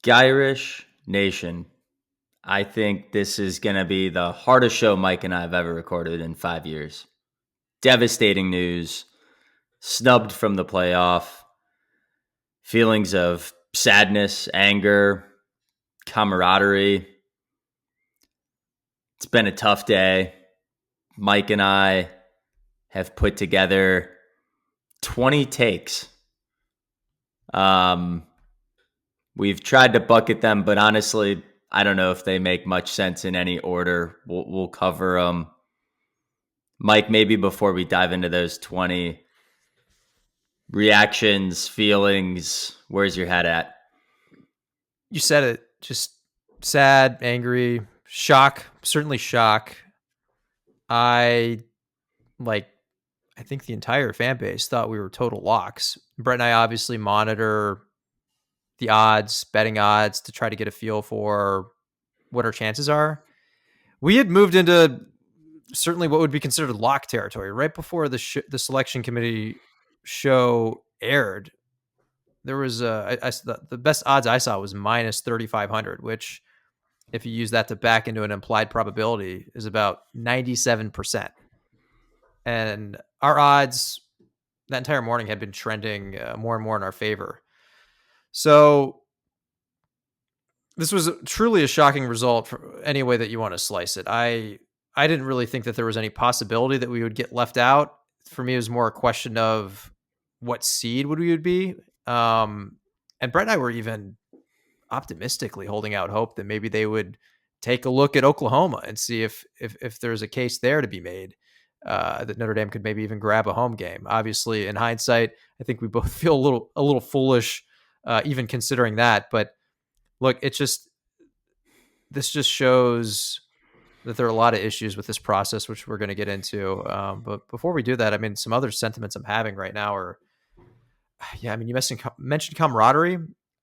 Gyrish Nation. I think this is going to be the hardest show Mike and I have ever recorded in 5 years. Devastating news. Snubbed from the playoff. Feelings of sadness, anger, camaraderie. It's been a tough day. Mike and I have put together 20 takes. We've tried to bucket them, but honestly, I don't know if they make much sense in any order. We'll cover them. Mike, maybe before we dive into those 20 reactions, feelings, where's your head at? You said it. Just sad, angry, shock, certainly shock. I think the entire fan base thought we were total locks. Brett and I obviously monitor the odds, betting odds, to try to get a feel for what our chances are. We had moved into certainly what would be considered lock territory right before the selection committee show aired. There was the best odds I saw was minus 3,500, which if you use that to back into an implied probability is about 97%. And our odds that entire morning had been trending more and more in our favor. So this was truly a shocking result for any way that you want to slice it. I didn't really think that there was any possibility that we would get left out. For me, it was more a question of what seed we would be. And Brett and I were even optimistically holding out hope that maybe they would take a look at Oklahoma and see if there's a case there to be made, that Notre Dame could maybe even grab a home game. Obviously, in hindsight, I think we both feel a little foolish, even considering that. But look, this just shows that there are a lot of issues with this process, which we're going to get into. But before we do that, I mean, some other sentiments I'm having right now are, you mentioned camaraderie.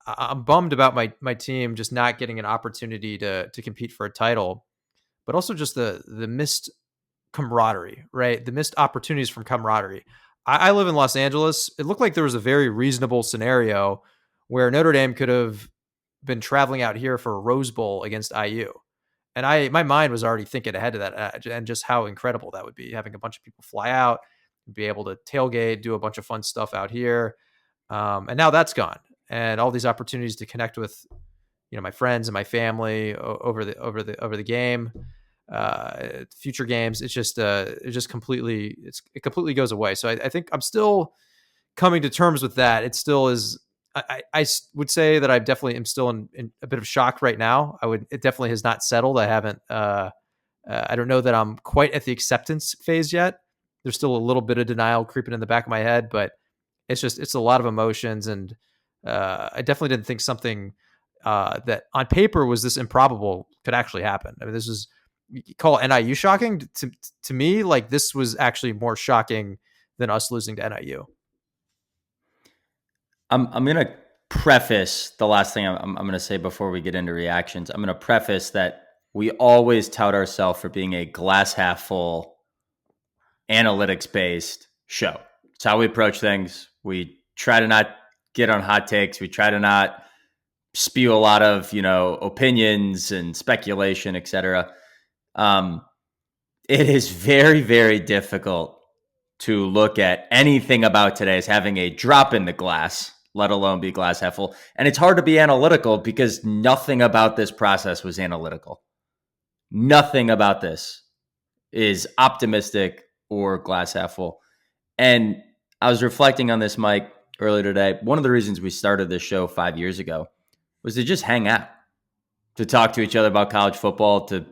I'm bummed about my team just not getting an opportunity to compete for a title, but also just the missed camaraderie, right? The missed opportunities from camaraderie. I live in Los Angeles. It looked like there was a very reasonable scenario where Notre Dame could have been traveling out here for a Rose Bowl against IU. And my mind was already thinking ahead to that, and just how incredible that would be, having a bunch of people fly out, be able to tailgate, do a bunch of fun stuff out here. And now that's gone. And all these opportunities to connect with, my friends and my family over the game, future games. It completely goes away. So I think I'm still coming to terms with that. It still is. I would say that I definitely am still in a bit of shock right now. It definitely has not settled. I haven't. I don't know that I'm quite at the acceptance phase yet. There's still a little bit of denial creeping in the back of my head, but it's a lot of emotions, and I definitely didn't think something that on paper was this improbable could actually happen. I mean, this is, you call NIU shocking to me. Like, this was actually more shocking than us losing to NIU. I'm going to preface the last thing I'm going to say before we get into reactions. I'm going to preface that we always tout ourselves for being a glass half full, analytics based show. It's how we approach things. We try to not get on hot takes. We try to not spew a lot of, opinions and speculation, etc. It is very, very difficult to look at anything about today as having a drop in the glass, let alone be glass half full. And it's hard to be analytical because nothing about this process was analytical. Nothing about this is optimistic or glass half full. And I was reflecting on this, Mike, earlier today. One of the reasons we started this show 5 years ago was to just hang out, to talk to each other about college football, to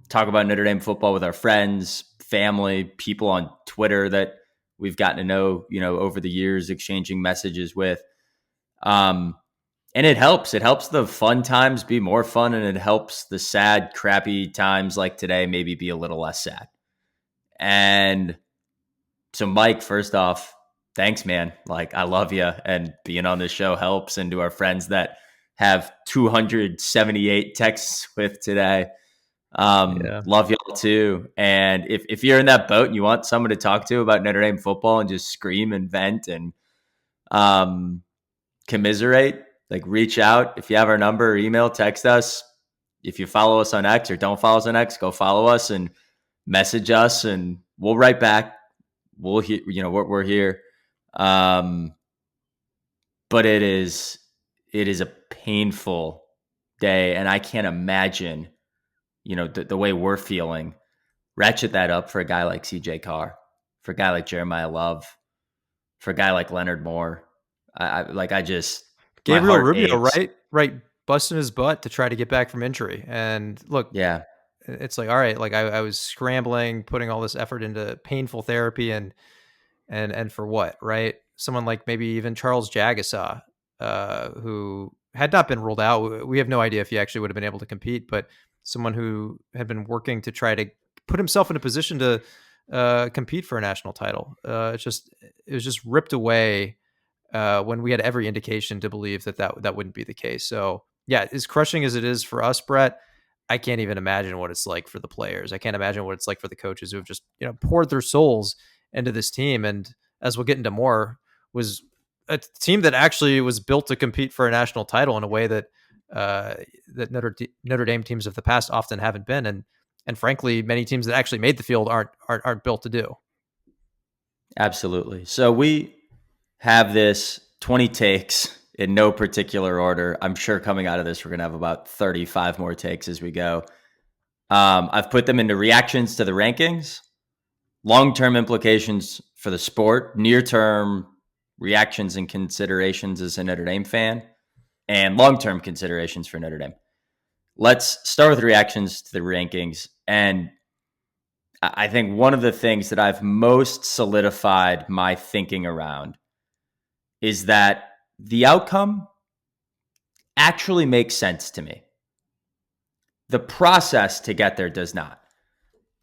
talk about Notre Dame football with our friends, family, people on Twitter that we've gotten to know, over the years, exchanging messages with. And it helps. It helps the fun times be more fun, and it helps the sad, crappy times like today maybe be a little less sad. And so, Mike, first off, thanks, man. Like, I love you, and being on this show helps. And to our friends that have 278 texts with today, love y'all too. And if you're in that boat and you want someone to talk to about Notre Dame football and just scream and vent and commiserate, Like, reach out if you have our number, or email, text us. If you follow us on X or don't follow us on X, go follow us and message us, and we'll write back. We're here. But it is a painful day, and I can't imagine, the way we're feeling. Ratchet that up for a guy like CJ Carr, for a guy like Jeremiah Love, for a guy like Leonard Moore. My Gabriel heart Rubio, aches. right, busting his butt to try to get back from injury. And look, Yeah, it's like, all right, like I was scrambling, putting all this effort into painful therapy, and for what, right? Someone like maybe even Charles Jagasaw, who had not been ruled out. We have no idea if he actually would have been able to compete, but someone who had been working to try to put himself in a position to compete for a national title. It was just ripped away when we had every indication to believe that wouldn't be the case. So yeah, as crushing as it is for us, Brett, I can't even imagine what it's like for the players. I can't imagine what it's like for the coaches who have just poured their souls into this team, and as we'll get into more, was a team that actually was built to compete for a national title in a way that that Notre Dame teams of the past often haven't been, and frankly, many teams that actually made the field aren't built to do. absolutely. So we have this 20 takes in no particular order. I'm sure coming out of this, we're going to have about 35 more takes as we go. I've put them into reactions to the rankings, long-term implications for the sport, near-term reactions and considerations as a Notre Dame fan, and long-term considerations for Notre Dame. Let's start with reactions to the rankings. And I think one of the things that I've most solidified my thinking around is that the outcome actually makes sense to me. The process to get there does not.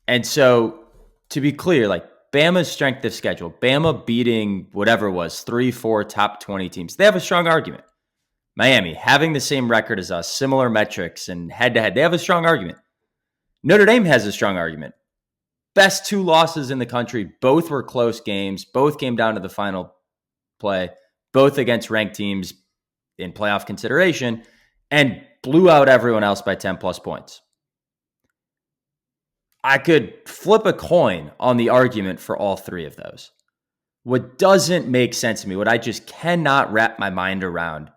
And so, to be clear, like, Bama's strength of schedule, Bama beating whatever it was, 3-4 top 20 teams, they have a strong argument. Miami having the same record as us, similar metrics and head-to-head, they have a strong argument. Notre Dame has a strong argument. Best two losses in the country, both were close games, both came down to the final play, both against ranked teams in playoff consideration, and blew out everyone else by 10 plus points. I could flip a coin on the argument for all three of those. What doesn't make sense to me, what I just cannot wrap my mind around,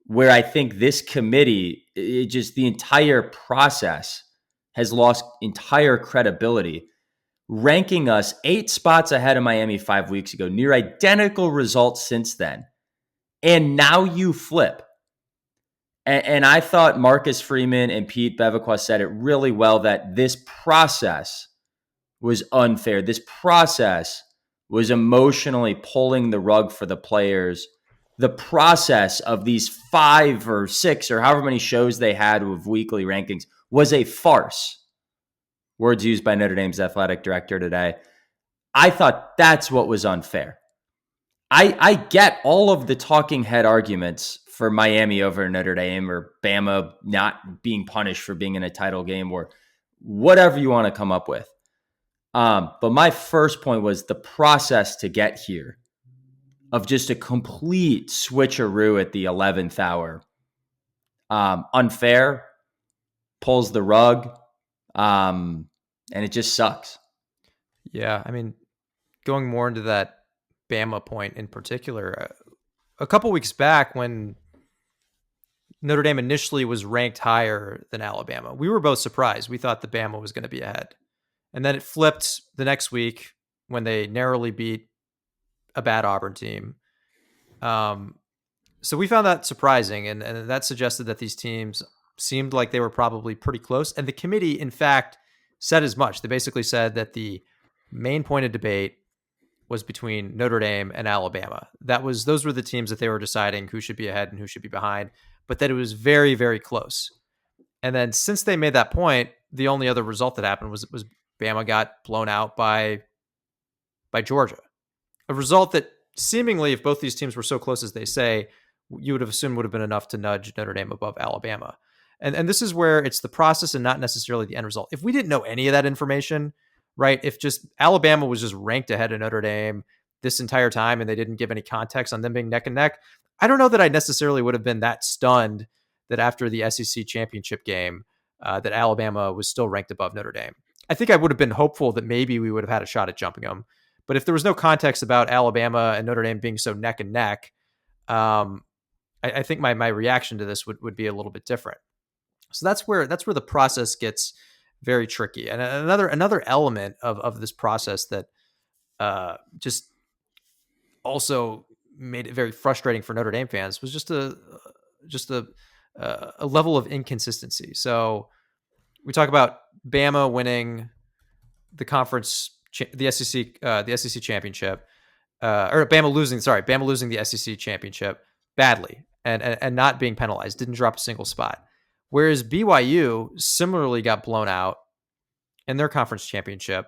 where I think this committee, the entire process has lost entire credibility, ranking us 8 spots ahead of Miami 5 weeks ago, near identical results since then. And now you flip. And I thought Marcus Freeman and Pete Bevaquist said it really well, that this process was unfair. This process was emotionally pulling the rug for the players. The process of these 5 or 6 or however many shows they had with weekly rankings was a farce. Words used by Notre Dame's athletic director today. I thought that's what was unfair. I get all of the talking head arguments for Miami over Notre Dame, or Bama not being punished for being in a title game, or whatever you want to come up with. But my first point was the process to get here, of just a complete switcheroo at the 11th hour. Unfair, pulls the rug, and it just sucks. Yeah, I mean, going more into that Bama point in particular, a couple weeks back when Notre Dame initially was ranked higher than Alabama, we were both surprised. We thought that Bama was going to be ahead. And then it flipped the next week when they narrowly beat a bad Auburn team. So we found that surprising, and that suggested that these teams seemed like they were probably pretty close. And the committee, in fact, said as much. They basically said that the main point of debate was between Notre Dame and Alabama. Those were the teams that they were deciding who should be ahead and who should be behind, but that it was very, very close. And then since they made that point, the only other result that happened was Bama got blown out by Georgia. A result that seemingly, if both these teams were so close as they say, you would have assumed would have been enough to nudge Notre Dame above Alabama. And this is where it's the process and not necessarily the end result. If we didn't know any of that information, right? If just Alabama was just ranked ahead of Notre Dame this entire time and they didn't give any context on them being neck and neck, I don't know that I necessarily would have been that stunned that after the SEC championship game, that Alabama was still ranked above Notre Dame. I think I would have been hopeful that maybe we would have had a shot at jumping them. But if there was no context about Alabama and Notre Dame being so neck and neck, I think my reaction to this would be a little bit different. So that's where the process gets very tricky. And another element of this process that just also made it very frustrating for Notre Dame fans was just a level of inconsistency. So we talk about Bama winning the conference, the SEC championship, or Bama losing the SEC championship badly and not being penalized, didn't drop a single spot. Whereas BYU similarly got blown out in their conference championship,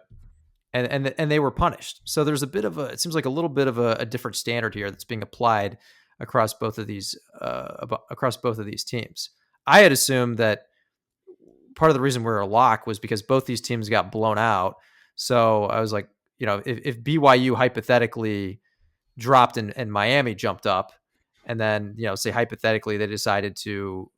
and they were punished. So there's it seems like a little bit of a different standard here that's being applied across both of these teams. I had assumed that part of the reason we're a lock was because both these teams got blown out. So I was like, if BYU hypothetically dropped and Miami jumped up, and then, say hypothetically they decided to,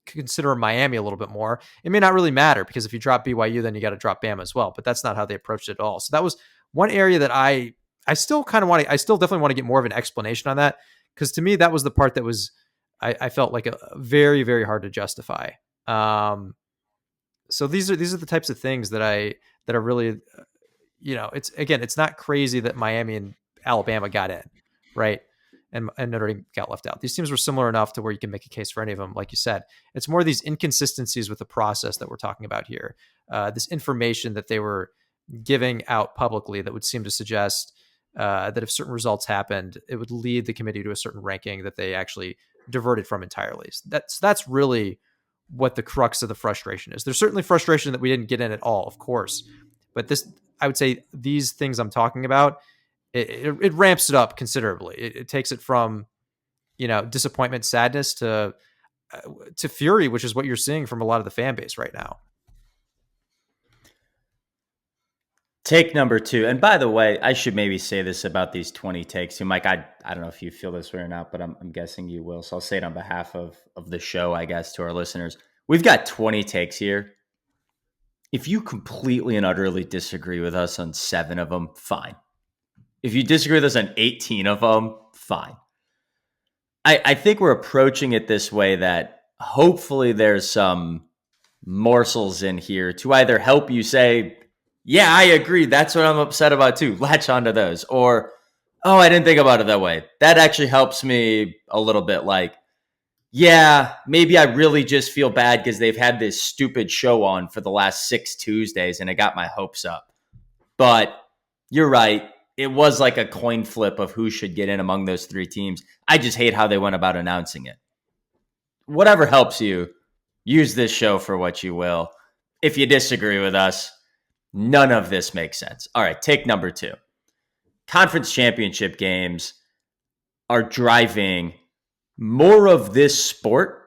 consider Miami a little bit more, it may not really matter, because if you drop BYU, then you got to drop Bama as well. But that's not how they approached it at all. So that was one area that I still definitely want to get more of an explanation on that, because to me, that was the part that was, I felt like a very, very hard to justify. So these are the types of things that are really, it's not crazy that Miami and Alabama got in, right? And Notre Dame got left out. These teams were similar enough to where you can make a case for any of them. Like you said, it's more these inconsistencies with the process that we're talking about here. This information that they were giving out publicly that would seem to suggest that if certain results happened, it would lead the committee to a certain ranking that they actually diverted from entirely. So that's really what the crux of the frustration is. There's certainly frustration that we didn't get in at all, of course. But I would say these things I'm talking about, it ramps it up considerably. It takes it from, disappointment, sadness to fury, which is what you're seeing from a lot of the fan base right now. Take number 2. And by the way, I should maybe say this about these 20 takes. Mike, I don't know if you feel this way or not, but I'm guessing you will. So I'll say it on behalf of the show, I guess, to our listeners. We've got 20 takes here. If you completely and utterly disagree with us on 7 of them, fine. If you disagree with us on 18 of them, fine. I think we're approaching it this way, that hopefully there's some morsels in here to either help you say, yeah, I agree, that's what I'm upset about too, latch onto those. Or, oh, I didn't think about it that way. That actually helps me a little bit. Like, yeah, maybe I really just feel bad because they've had this stupid show on for the last 6 Tuesdays and it got my hopes up. But you're right. It was like a coin flip of who should get in among those 3 teams. I just hate how they went about announcing it. Whatever helps you, use this show for what you will. If you disagree with us, none of this makes sense. All right, take number 2. Conference championship games are driving more of this sport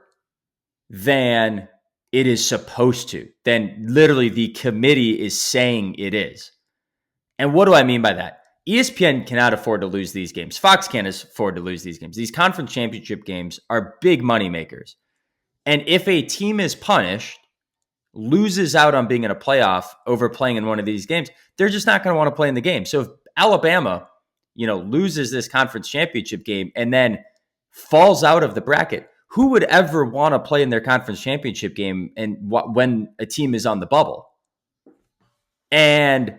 than it is supposed to, than literally the committee is saying it is. And what do I mean by that? ESPN cannot afford to lose these games. Fox can't afford to lose these games. These conference championship games are big money makers. And if a team is punished, loses out on being in a playoff over playing in one of these games, they're just not going to want to play in the game. So if Alabama, loses this conference championship game and then falls out of the bracket, who would ever want to play in their conference championship game and when a team is on the bubble? And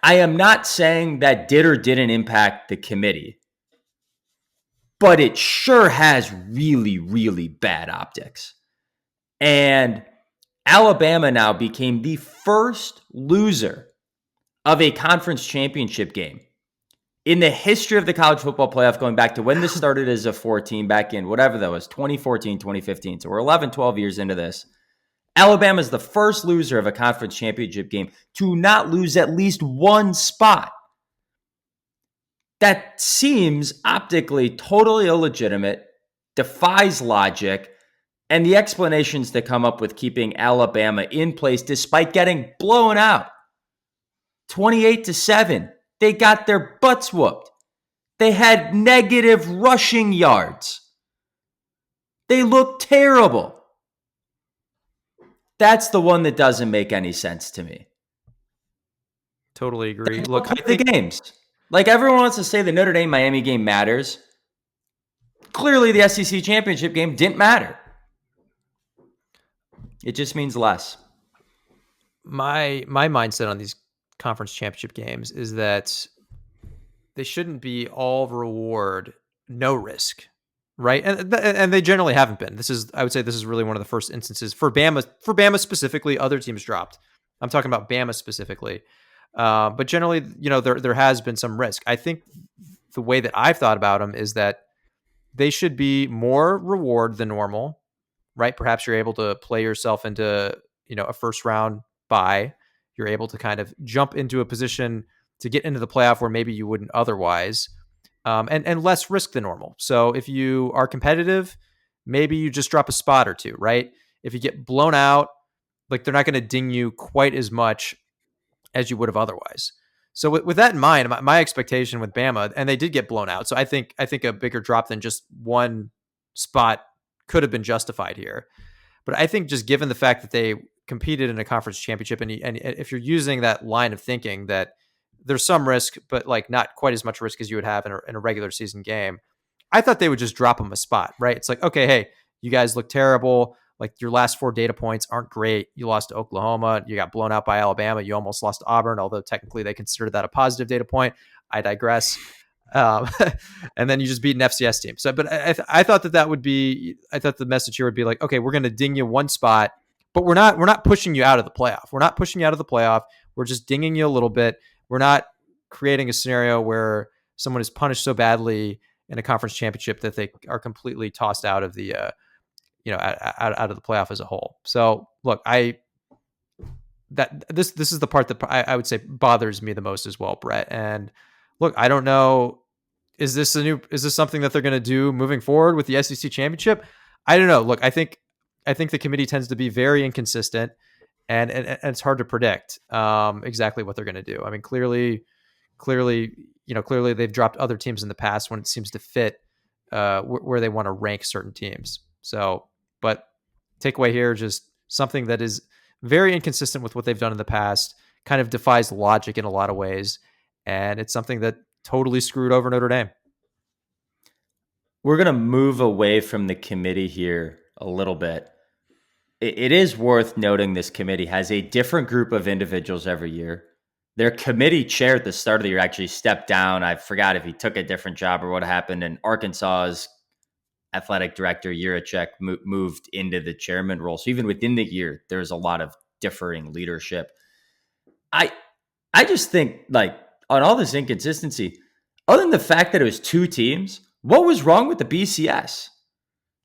I am not saying that did or didn't impact the committee, but it sure has really, really bad optics. And Alabama now became the first loser of a conference championship game in the history of the college football playoff, going back to when this started as a 4-team back in whatever that was, 2014, 2015. So we're 11, 12 years into this. Alabama is the first loser of a conference championship game to not lose at least one spot. That seems optically totally illegitimate, defies logic, and the explanations that come up with keeping Alabama in place despite getting blown out 28-7. They got their butts whooped. They had negative rushing yards. They looked terrible. That's the one that doesn't make any sense to me. Totally agree. They Look, don't I play the think games. Like, everyone wants to say the Notre Dame Miami game matters. Clearly, the SEC championship game didn't matter. It just means less. my mindset on these conference championship games is that they shouldn't be all reward, no risk, right? And they generally haven't been. I would say this is really one of the first instances for Bama. For Bama specifically, other teams dropped. I'm talking about Bama specifically, but generally, there has been some risk. I think the way that I've thought about them is that they should be more reward than normal, right? Perhaps you're able to play yourself into a first round bye. You're able to kind of jump into a position to get into the playoff where maybe you wouldn't otherwise, and less risk than normal. So if you are competitive, maybe you just drop a spot or two, right? If you get blown out, like they're not going to ding you quite as much as you would have otherwise. So with that in mind, my expectation with Bama, and they did get blown out. So I think a bigger drop than just one spot could have been justified here. But I think just given the fact that they competed in a conference championship, and if you're using that line of thinking that there's some risk, but like not quite as much risk as you would have in a regular season game, I thought they would just drop them a spot, right? It's like, okay, hey, you guys look terrible. Like your last 4 data points aren't great. You lost to Oklahoma. You got blown out by Alabama. You almost lost to Auburn, although technically they considered that a positive data point. I digress. And then you just beat an FCS team. So, but I thought that would be, I thought the message here would be like, okay, we're going to ding you one spot, but we're not pushing you out of the playoff. We're not pushing you out of the playoff. We're just dinging you a little bit. We're not creating a scenario where someone is punished so badly in a conference championship that they are completely tossed out of the, out of the playoff as a whole. So look, this is the part that I would say bothers me the most as well, Brett. And look, I don't know. Is this something that they're going to do moving forward with the SEC championship? I don't know. Look, I think the committee tends to be very inconsistent, and it's hard to predict exactly what they're going to do. I mean, clearly they've dropped other teams in the past when it seems to fit where they want to rank certain teams. So, but takeaway here, just something that is very inconsistent with what they've done in the past, kind of defies logic in a lot of ways, and it's something that totally screwed over Notre Dame. We're going to move away from the committee here a little bit. It is worth noting this committee has a different group of individuals every year. Their committee chair at the start of the year actually stepped down. I forgot if he took a different job or what happened. And Arkansas's athletic director, Yurichek, moved into the chairman role. So even within the year, there's a lot of differing leadership. I just think, like, on all this inconsistency, other than the fact that it was 2 teams, what was wrong with the BCS?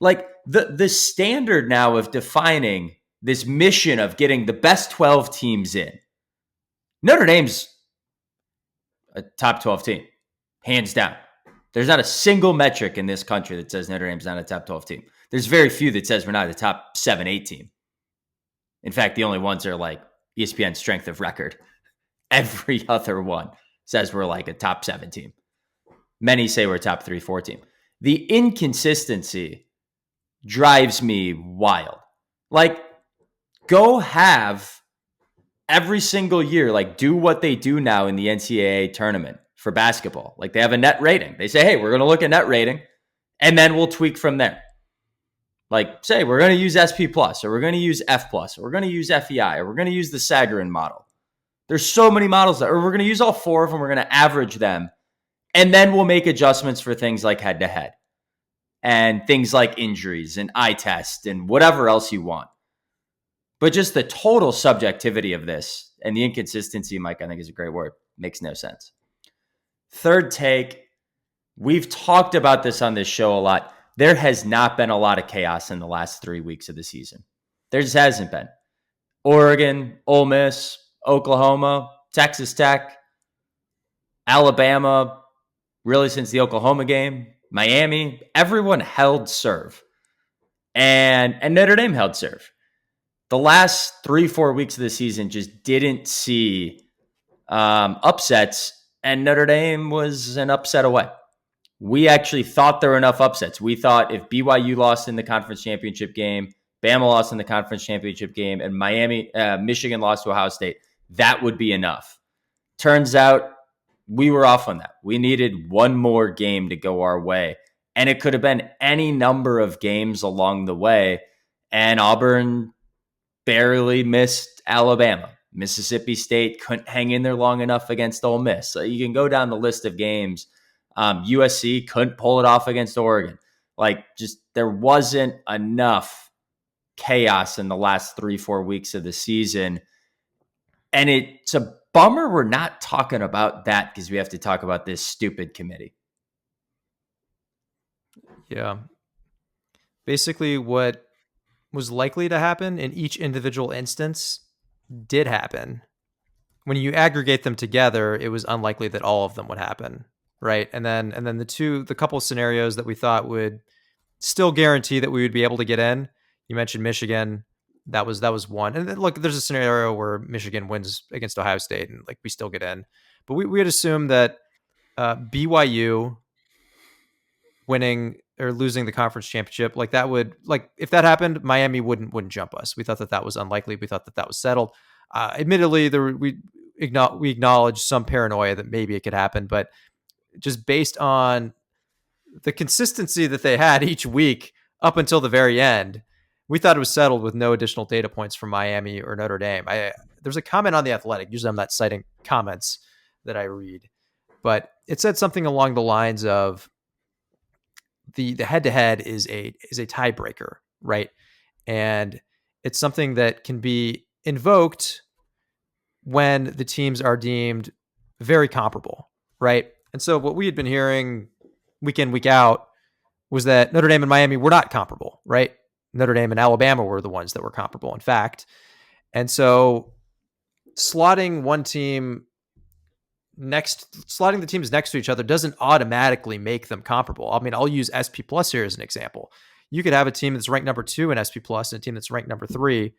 Like, the standard now of defining this mission of getting the best 12 teams in. Notre Dame's a top 12 team, hands down. There's not a single metric in this country that says Notre Dame's not a top 12 team. There's very few that says we're not a top 7-8 team. In fact, the only ones are like ESPN strength of record. Every other one says we're like a top 7 team. Many say we're a top 3-4 team. The inconsistency drives me wild. Like, go have every single year, like, do what they do now in the NCAA tournament for basketball. Like, they have a net rating. They say, hey, we're going to look at net rating, and then we'll tweak from there. Like, say, we're going to use SP+, or we're going to use F+, or we're going to use FEI, or we're going to use the Sagarin model. There's so many models or we're going to use all 4 of them. We're going to average them. And then we'll make adjustments for things like head-to-head and things like injuries and eye test and whatever else you want. But just the total subjectivity of this and the inconsistency, Mike, I think is a great word. Makes no sense. Third take, we've talked about this on this show a lot. There has not been a lot of chaos in the last 3 weeks of the season. There just hasn't been. Oregon, Ole Miss, Oklahoma, Texas Tech, Alabama, really since the Oklahoma game, Miami, everyone held serve. And Notre Dame held serve. The last 3-4 weeks of the season just didn't see upsets, and Notre Dame was an upset away. We actually thought there were enough upsets. We thought if BYU lost in the conference championship game, Bama lost in the conference championship game, and Michigan lost to Ohio State, that would be enough. Turns out we were off on that. We needed one more game to go our way. And it could have been any number of games along the way. And Auburn barely missed Alabama. Mississippi State couldn't hang in there long enough against Ole Miss. So you can go down the list of games. USC couldn't pull it off against Oregon. Just there wasn't enough chaos in the last 3-4 weeks of the season. And it's a bummer we're not talking about that because we have to talk about this stupid committee. Yeah. Basically, what was likely to happen in each individual instance did happen. When you aggregate them together, it was unlikely that all of them would happen, right? And then the couple of scenarios that we thought would still guarantee that we would be able to get in. You mentioned Michigan. That was one. And then, look, there's a scenario where Michigan wins against Ohio State and we still get in. But we had assumed that BYU winning or losing the conference championship, that would, if that happened, Miami wouldn't jump us. We thought that was unlikely. We thought that was settled. Admittedly, we acknowledge some paranoia that maybe it could happen, but just based on the consistency that they had each week up until the very end, we thought it was settled with no additional data points from Miami or Notre Dame. There's a comment on The Athletic. Usually I'm not citing comments that I read, but it said something along the lines of the head-to-head is a tiebreaker, right? And it's something that can be invoked when the teams are deemed very comparable, right? And so what we had been hearing week in, week out was that Notre Dame and Miami were not comparable, right? Notre Dame and Alabama were the ones that were comparable, in fact. And so slotting the teams next to each other doesn't automatically make them comparable. I mean, I'll use SP Plus here as an example. You could have a team that's ranked number 2 in SP Plus and a team that's ranked number 3,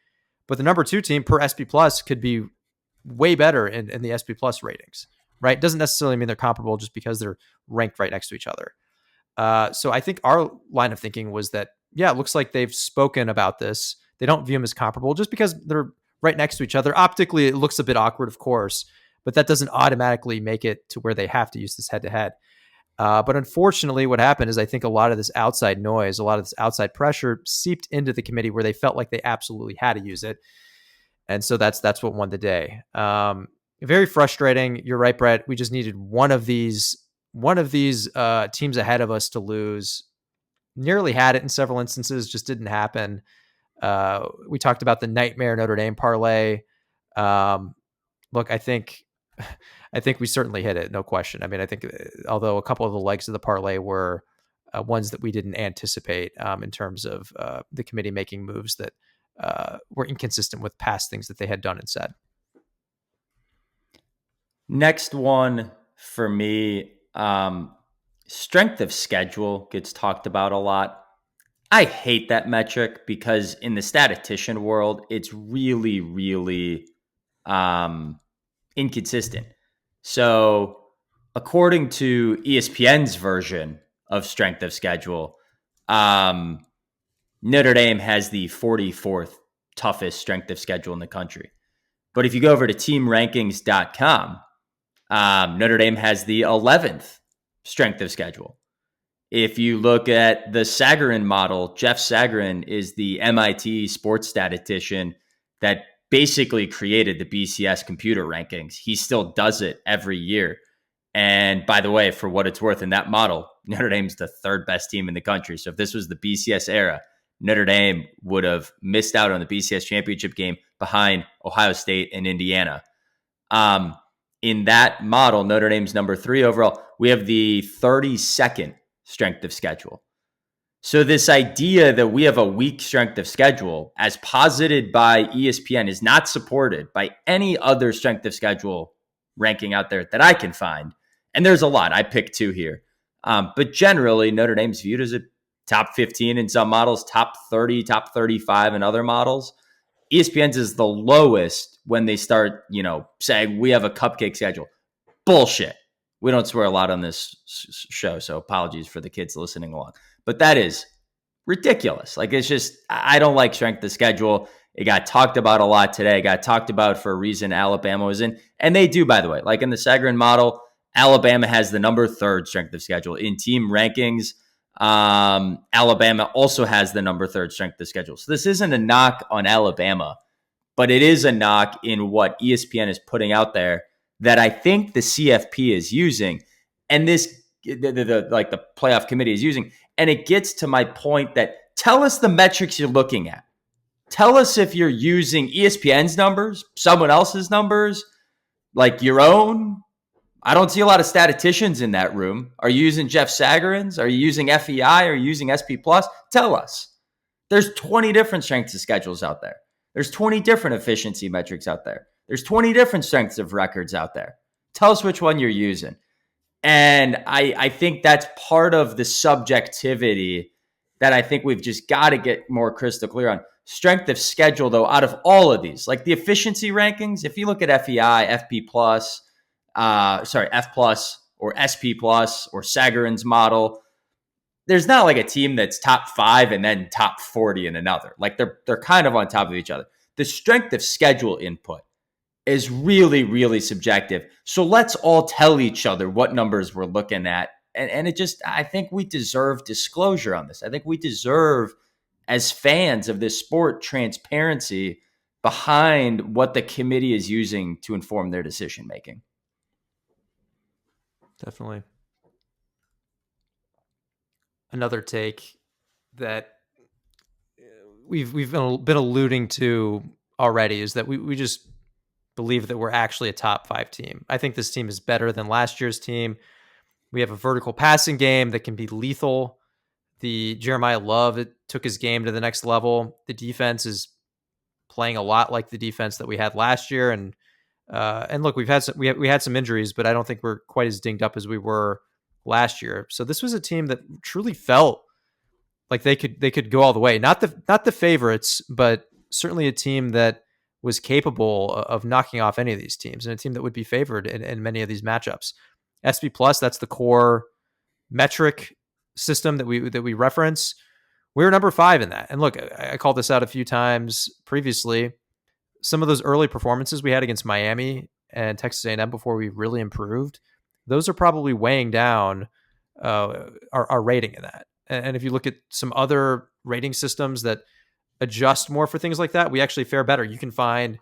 but the number 2 team per SP Plus could be way better in the SP Plus ratings, right? Doesn't necessarily mean they're comparable just because they're ranked right next to each other. So I think our line of thinking was that, yeah, it looks like they've spoken about this. They don't view them as comparable just because they're right next to each other. Optically, it looks a bit awkward, of course, but that doesn't automatically make it to where they have to use this head-to-head. But unfortunately, what happened is I think a lot of this outside noise, a lot of this outside pressure seeped into the committee where they felt like they absolutely had to use it. And so that's what won the day. Very frustrating. You're right, Brett. We just needed one of these teams ahead of us to lose. Nearly had it in several instances, just didn't happen. We talked about the nightmare Notre Dame parlay. Look, I think we certainly hit it, no question. I mean, I think although a couple of the legs of the parlay were ones that we didn't anticipate in terms of the committee making moves that were inconsistent with past things that they had done and said. Next one for me, strength of schedule gets talked about a lot. I hate that metric because in the statistician world, it's really, really inconsistent. So according to ESPN's version of strength of schedule, Notre Dame has the 44th toughest strength of schedule in the country. But if you go over to teamrankings.com, Notre Dame has the 11th strength of schedule. If you look at the Sagarin model, Jeff Sagarin is the MIT sports statistician that basically created the BCS computer rankings. He still does it every year. And by the way, for what it's worth, in that model, Notre Dame's the 3rd best team in the country. So if this was the BCS era, Notre Dame would have missed out on the BCS championship game behind Ohio State and Indiana. In that model, Notre Dame's number 3 overall. We have the 32nd strength of schedule. So this idea that we have a weak strength of schedule, as posited by ESPN, is not supported by any other strength of schedule ranking out there that I can find. And there's a lot. I picked 2 here. But generally, Notre Dame's viewed as a top 15 in some models, top 30, top 35 in other models. ESPN's is the lowest when they start, saying we have a cupcake schedule. Bullshit. We don't swear a lot on this show, so apologies for the kids listening along. But that is ridiculous. Like, it's just, I don't like strength of schedule. It got talked about a lot today. It got talked about for a reason Alabama was in. And they do, by the way. Like in the Sagarin model, Alabama has the number 3rd strength of schedule. In team rankings, Alabama also has the number 3rd strength of schedule. So this isn't a knock on Alabama, but it is a knock in what ESPN is putting out there that I think the CFP is using, and this the playoff committee is using. And it gets to my point that tell us the metrics you're looking at. Tell us if you're using ESPN's numbers, someone else's numbers, like your own. I don't see a lot of statisticians in that room. Are you using Jeff Sagarin's? Are you using FEI? Are you using SP Plus? Tell us. There's 20 different strengths of schedules out there. There's 20 different efficiency metrics out there. There's 20 different strengths of records out there. Tell us which one you're using. And I think that's part of the subjectivity that I think we've just got to get more crystal clear on. Strength of schedule, though, out of all of these, like the efficiency rankings, if you look at FEI, FP plus, F plus or SP plus or Sagarin's model, there's not like a team that's top 5 and then top 40 in another. Like they're kind of on top of each other. The strength of schedule input is really, really subjective. So let's all tell each other what numbers we're looking at. And it just, I think we deserve disclosure on this. I think we deserve, as fans of this sport, transparency behind what the committee is using to inform their decision making. Definitely. Another take that we've been alluding to already is that we just believe that we're actually a top 5 team. I think this team is better than last year's team. We have a vertical passing game that can be lethal. The Jeremiah Love, it took his game to the next level. The defense is playing a lot like the defense that we had last year. And look, we had some injuries, but I don't think we're quite as dinged up as we were last year. So this was a team that truly felt like they could go all the way. Not the favorites, but certainly a team that was capable of knocking off any of these teams, and a team that would be favored in many of these matchups. SP Plus, that's the core metric system that we reference. We're number 5 in that. And look, I called this out a few times previously. Some of those early performances we had against Miami and Texas A&M before we really improved, those are probably weighing down our rating in that. And if you look at some other rating systems that adjust more for things like that, we actually fare better. You can find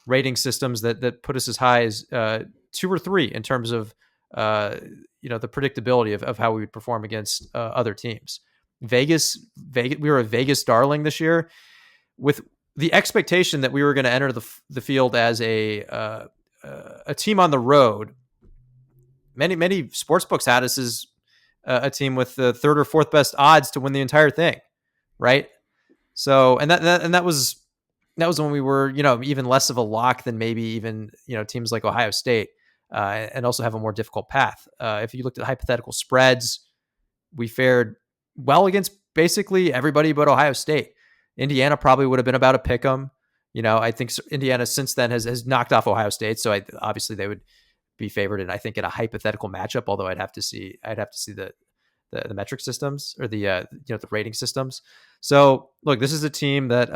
rating systems that put us as high as 2 or 3 in terms of the predictability of how we would perform against other teams. Vegas, we were a Vegas darling this year, with the expectation that we were going to enter the field as a team on the road. Many sportsbooks had us as a team with the 3rd or 4th best odds to win the entire thing, right? So, and that was when we were, even less of a lock than maybe even, teams like Ohio State, and also have a more difficult path. If you looked at hypothetical spreads, we fared well against basically everybody but Ohio State. Indiana probably would have been about a pick 'em. I think Indiana since then has knocked off Ohio State, so obviously they would be favored. And I think in a hypothetical matchup, although I'd have to see the metric systems or the rating systems. So look, this is a team that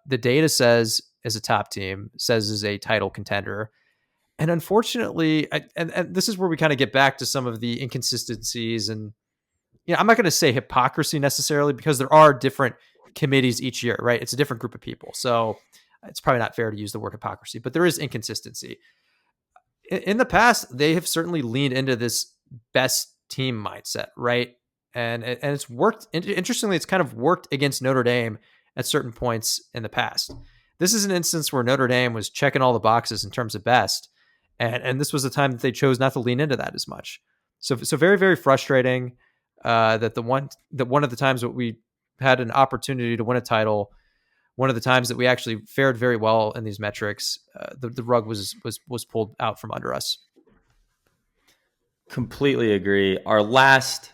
the data says is a top team, says is a title contender. And unfortunately, and this is where we kind of get back to some of the inconsistencies and, I'm not going to say hypocrisy necessarily, because there are different committees each year, right? It's a different group of people. So it's probably not fair to use the word hypocrisy, but there is inconsistency. In the past, they have certainly leaned into this best team mindset, right? And it's worked. Interestingly, it's kind of worked against Notre Dame at certain points in the past. This is an instance where Notre Dame was checking all the boxes in terms of best. And this was the time that they chose not to lean into that as much. So very, very frustrating that one of the times that we had an opportunity to win a title, one of the times that we actually fared very well in these metrics, the rug was pulled out from under us. Completely agree. Our last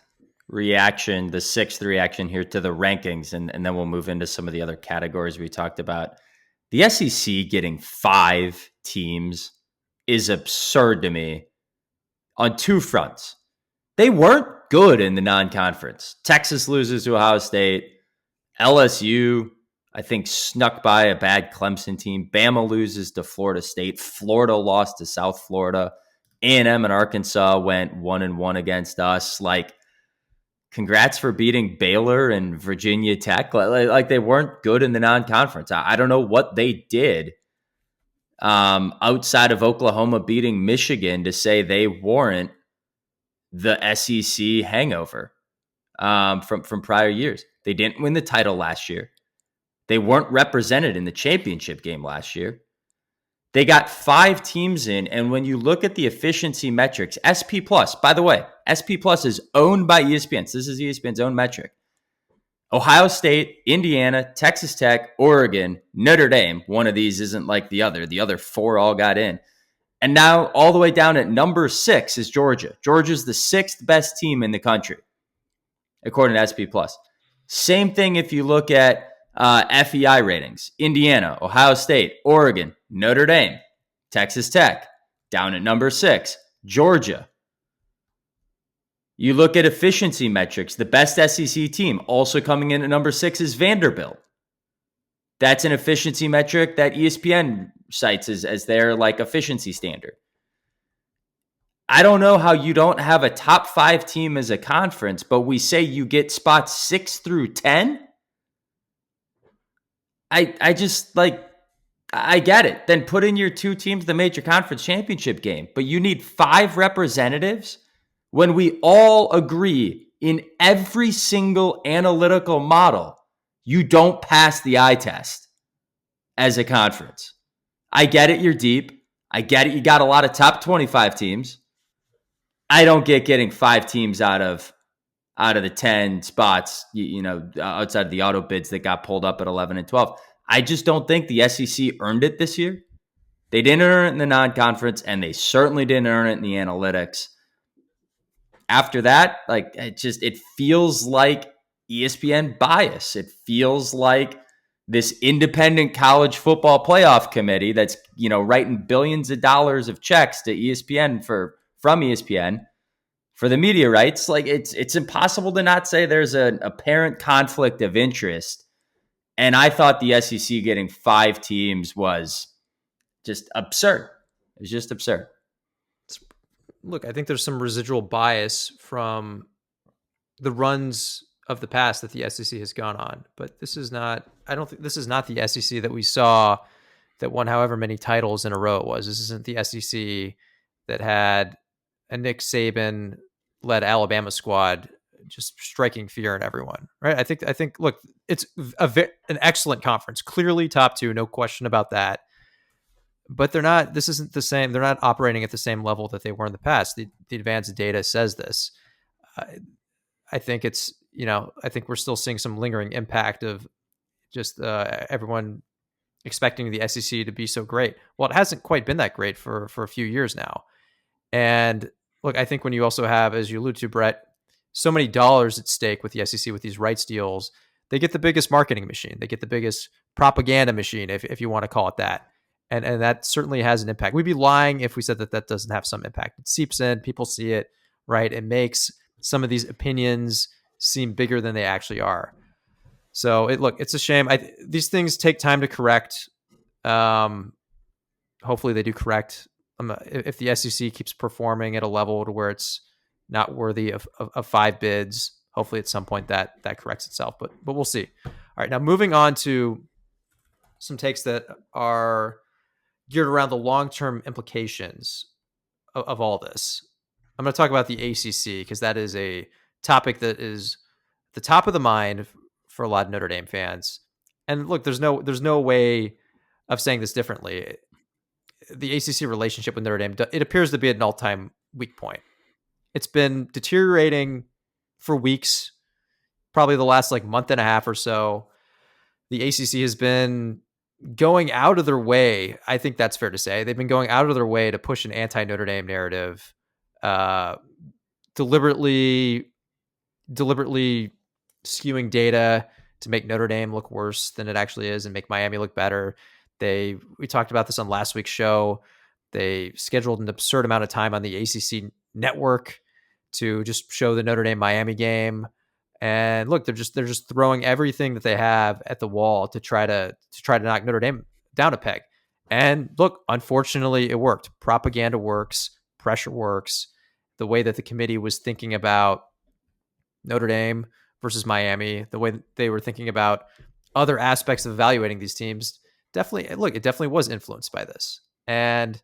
reaction, the 6th reaction here to the rankings, and then we'll move into some of the other categories we talked about. The SEC getting 5 teams is absurd to me on 2 fronts. They weren't good in the non-conference. Texas loses to Ohio State. LSU, I think, snuck by a bad Clemson team. Bama loses to Florida State. Florida lost to South Florida. A&M and Arkansas went 1-1 against us. Like, congrats for beating Baylor and Virginia Tech. Like they weren't good in the non-conference. I don't know what they did outside of Oklahoma beating Michigan to say they warrant the SEC hangover from prior years. They didn't win the title last year. They weren't represented in the championship game last year. They got 5 teams in, and when you look at the efficiency metrics, SP Plus, by the way, SP Plus is owned by ESPN. So this is ESPN's own metric. Ohio State, Indiana, Texas Tech, Oregon, Notre Dame. One of these isn't like the other. The other 4 all got in. And now all the way down at number 6 is Georgia. Georgia's the 6th best team in the country, according to SP Plus. Same thing if you look at FEI ratings. Indiana, Ohio State, Oregon, Notre Dame, Texas Tech, down at number 6. Georgia. You look at efficiency metrics. The best SEC team also coming in at number 6 is Vanderbilt. That's an efficiency metric that ESPN cites as their like efficiency standard. I don't know how you don't have a top 5 team as a conference, but we say you get spots 6 through 10. I just like, I get it. Then put in your 2 teams the major conference championship game, but you need 5 representatives when we all agree in every single analytical model, you don't pass the eye test as a conference. I get it. You're deep. I get it. You got a lot of top 25 teams. I don't get getting 5 teams out of the 10 spots, outside of the auto bids that got pulled up at 11 and 12. I just don't think the SEC earned it this year. They didn't earn it in the non-conference, and they certainly didn't earn it in the analytics. After that, like it feels like ESPN bias. It feels like this independent college football playoff committee that's, writing billions of dollars of checks to ESPN from ESPN for the media rights. Like it's impossible to not say there's an apparent conflict of interest. And I thought the SEC getting 5 teams was just absurd. It was just absurd. Look, I think there's some residual bias from the runs of the past that the SEC has gone on, but I don't think this is not the SEC that we saw that won however many titles in a row it was. This isn't the SEC that had a Nick Saban led Alabama squad just striking fear in everyone, right? I think, look, it's an excellent conference, clearly top 2, no question about that. But this isn't the same. They're not operating at the same level that they were in the past. The advanced data says this. I think I think we're still seeing some lingering impact of just everyone expecting the SEC to be so great. Well, it hasn't quite been that great for a few years now. And look, I think when you also have, as you allude to, Brett, so many dollars at stake with the SEC with these rights deals, they get the biggest marketing machine. They get the biggest propaganda machine, if you want to call it that. And that certainly has an impact. We'd be lying if we said that doesn't have some impact. It seeps in, people see it, right? It makes some of these opinions seem bigger than they actually are. So it's a shame. These things take time to correct. Hopefully they do correct. If the SEC keeps performing at a level to where it's not worthy of 5 bids, hopefully at some point that corrects itself. But we'll see. All right, now moving on to some takes that are geared around the long-term implications of all this. I'm going to talk about the ACC because that is a topic that is the top of the mind for a lot of Notre Dame fans. And look, there's no way of saying this differently. The ACC relationship with Notre Dame, it appears to be at an all-time weak point. It's been deteriorating for weeks, probably the last month and a half or so. The ACC has been going out of their way. I think that's fair to say. They've been going out of their way to push an anti-Notre Dame narrative, deliberately skewing data to make Notre Dame look worse than it actually is and make Miami look better. We talked about this on last week's show. They scheduled an absurd amount of time on the ACC network to just show the Notre Dame Miami game. And look, they're just throwing everything that they have at the wall to try to knock Notre Dame down a peg. And look, unfortunately, it worked. Propaganda works, pressure works. The way that the committee was thinking about Notre Dame versus Miami, the way they were thinking about other aspects of evaluating these teams, it definitely was influenced by this. And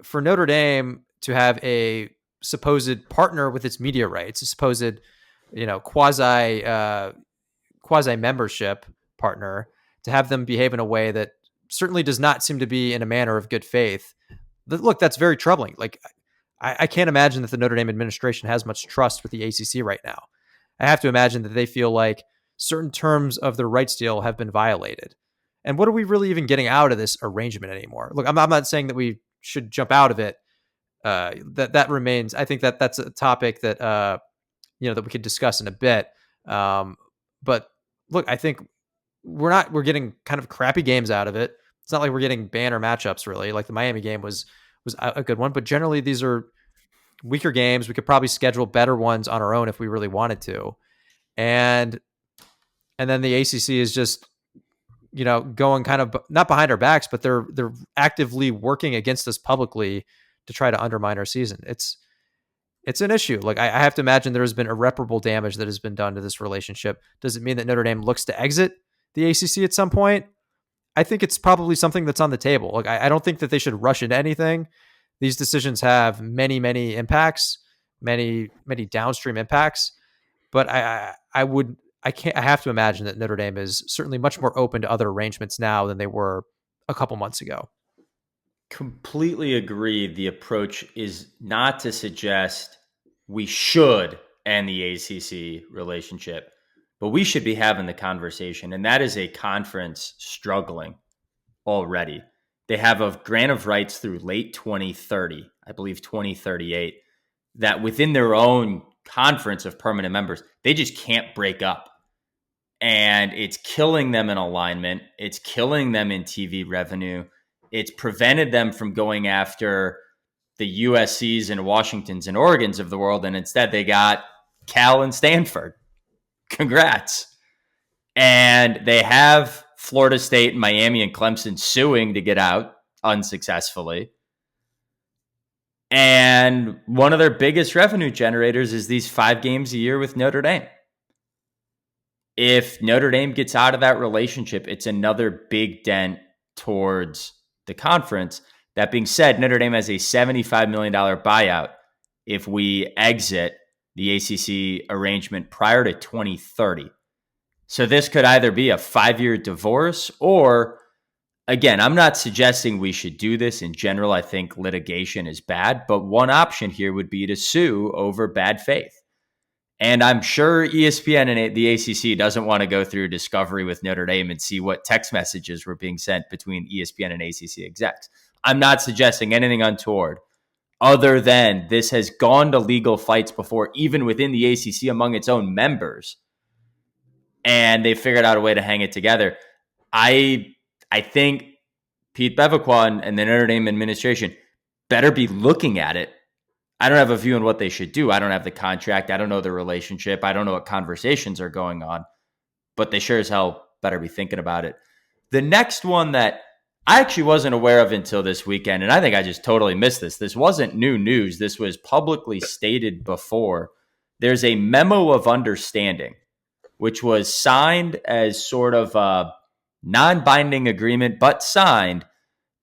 for Notre Dame to have a supposed partner with its media rights, a supposed, quasi membership partner, to have them behave in a way that certainly does not seem to be in a manner of good faith. Look, that's very troubling. Like, I can't imagine that the Notre Dame administration has much trust with the ACC right now. I have to imagine that they feel like certain terms of their rights deal have been violated. And what are we really even getting out of this arrangement anymore? Look, I'm not saying that we should jump out of it. That remains. I think that's a topic that that we could discuss in a bit. But look, I think we're getting kind of crappy games out of it. It's not like we're getting banner matchups really. Like the Miami game was a good one, but generally these are weaker games. We could probably schedule better ones on our own if we really wanted to. And then the ACC is just, going kind of not behind our backs, but they're actively working against us publicly to try to undermine our season. It's an issue. Like, I have to imagine there has been irreparable damage that has been done to this relationship. Does it mean that Notre Dame looks to exit the ACC at some point? I think it's probably something that's on the table. Like, I don't think that they should rush into anything. These decisions have many, many impacts, many, many downstream impacts. But I have to imagine that Notre Dame is certainly much more open to other arrangements now than they were a couple months ago. Completely agree. The approach is not to suggest we should end the ACC relationship, but we should be having the conversation. And that is a conference struggling already. They have a grant of rights through late 2030, I believe 2038, that within their own conference of permanent members, they just can't break up. And it's killing them in alignment. It's killing them in TV revenue. It's prevented them from going after the USCs and Washingtons and Oregons of the world. And instead they got Cal and Stanford. Congrats. And they have Florida State, Miami, and Clemson suing to get out unsuccessfully. And one of their biggest revenue generators is these 5 games a year with Notre Dame. If Notre Dame gets out of that relationship, it's another big dent towards the conference. That being said, Notre Dame has a $75 million buyout if we exit the ACC arrangement prior to 2030. So this could either be a 5-year divorce or, again, I'm not suggesting we should do this. In general, I think litigation is bad, but one option here would be to sue over bad faith. And I'm sure ESPN and the ACC doesn't want to go through discovery with Notre Dame and see what text messages were being sent between ESPN and ACC execs. I'm not suggesting anything untoward, other than this has gone to legal fights before, even within the ACC among its own members, and they figured out a way to hang it together. I think Pete Bevequan and the Notre Dame administration better be looking at it. I don't have a view on what they should do. I don't have the contract. I don't know the relationship. I don't know what conversations are going on, but they sure as hell better be thinking about it. The next one that I actually wasn't aware of until this weekend, and I think I just totally missed this. This wasn't new news. This was publicly stated before. There's a memo of understanding, which was signed as sort of a non-binding agreement, but signed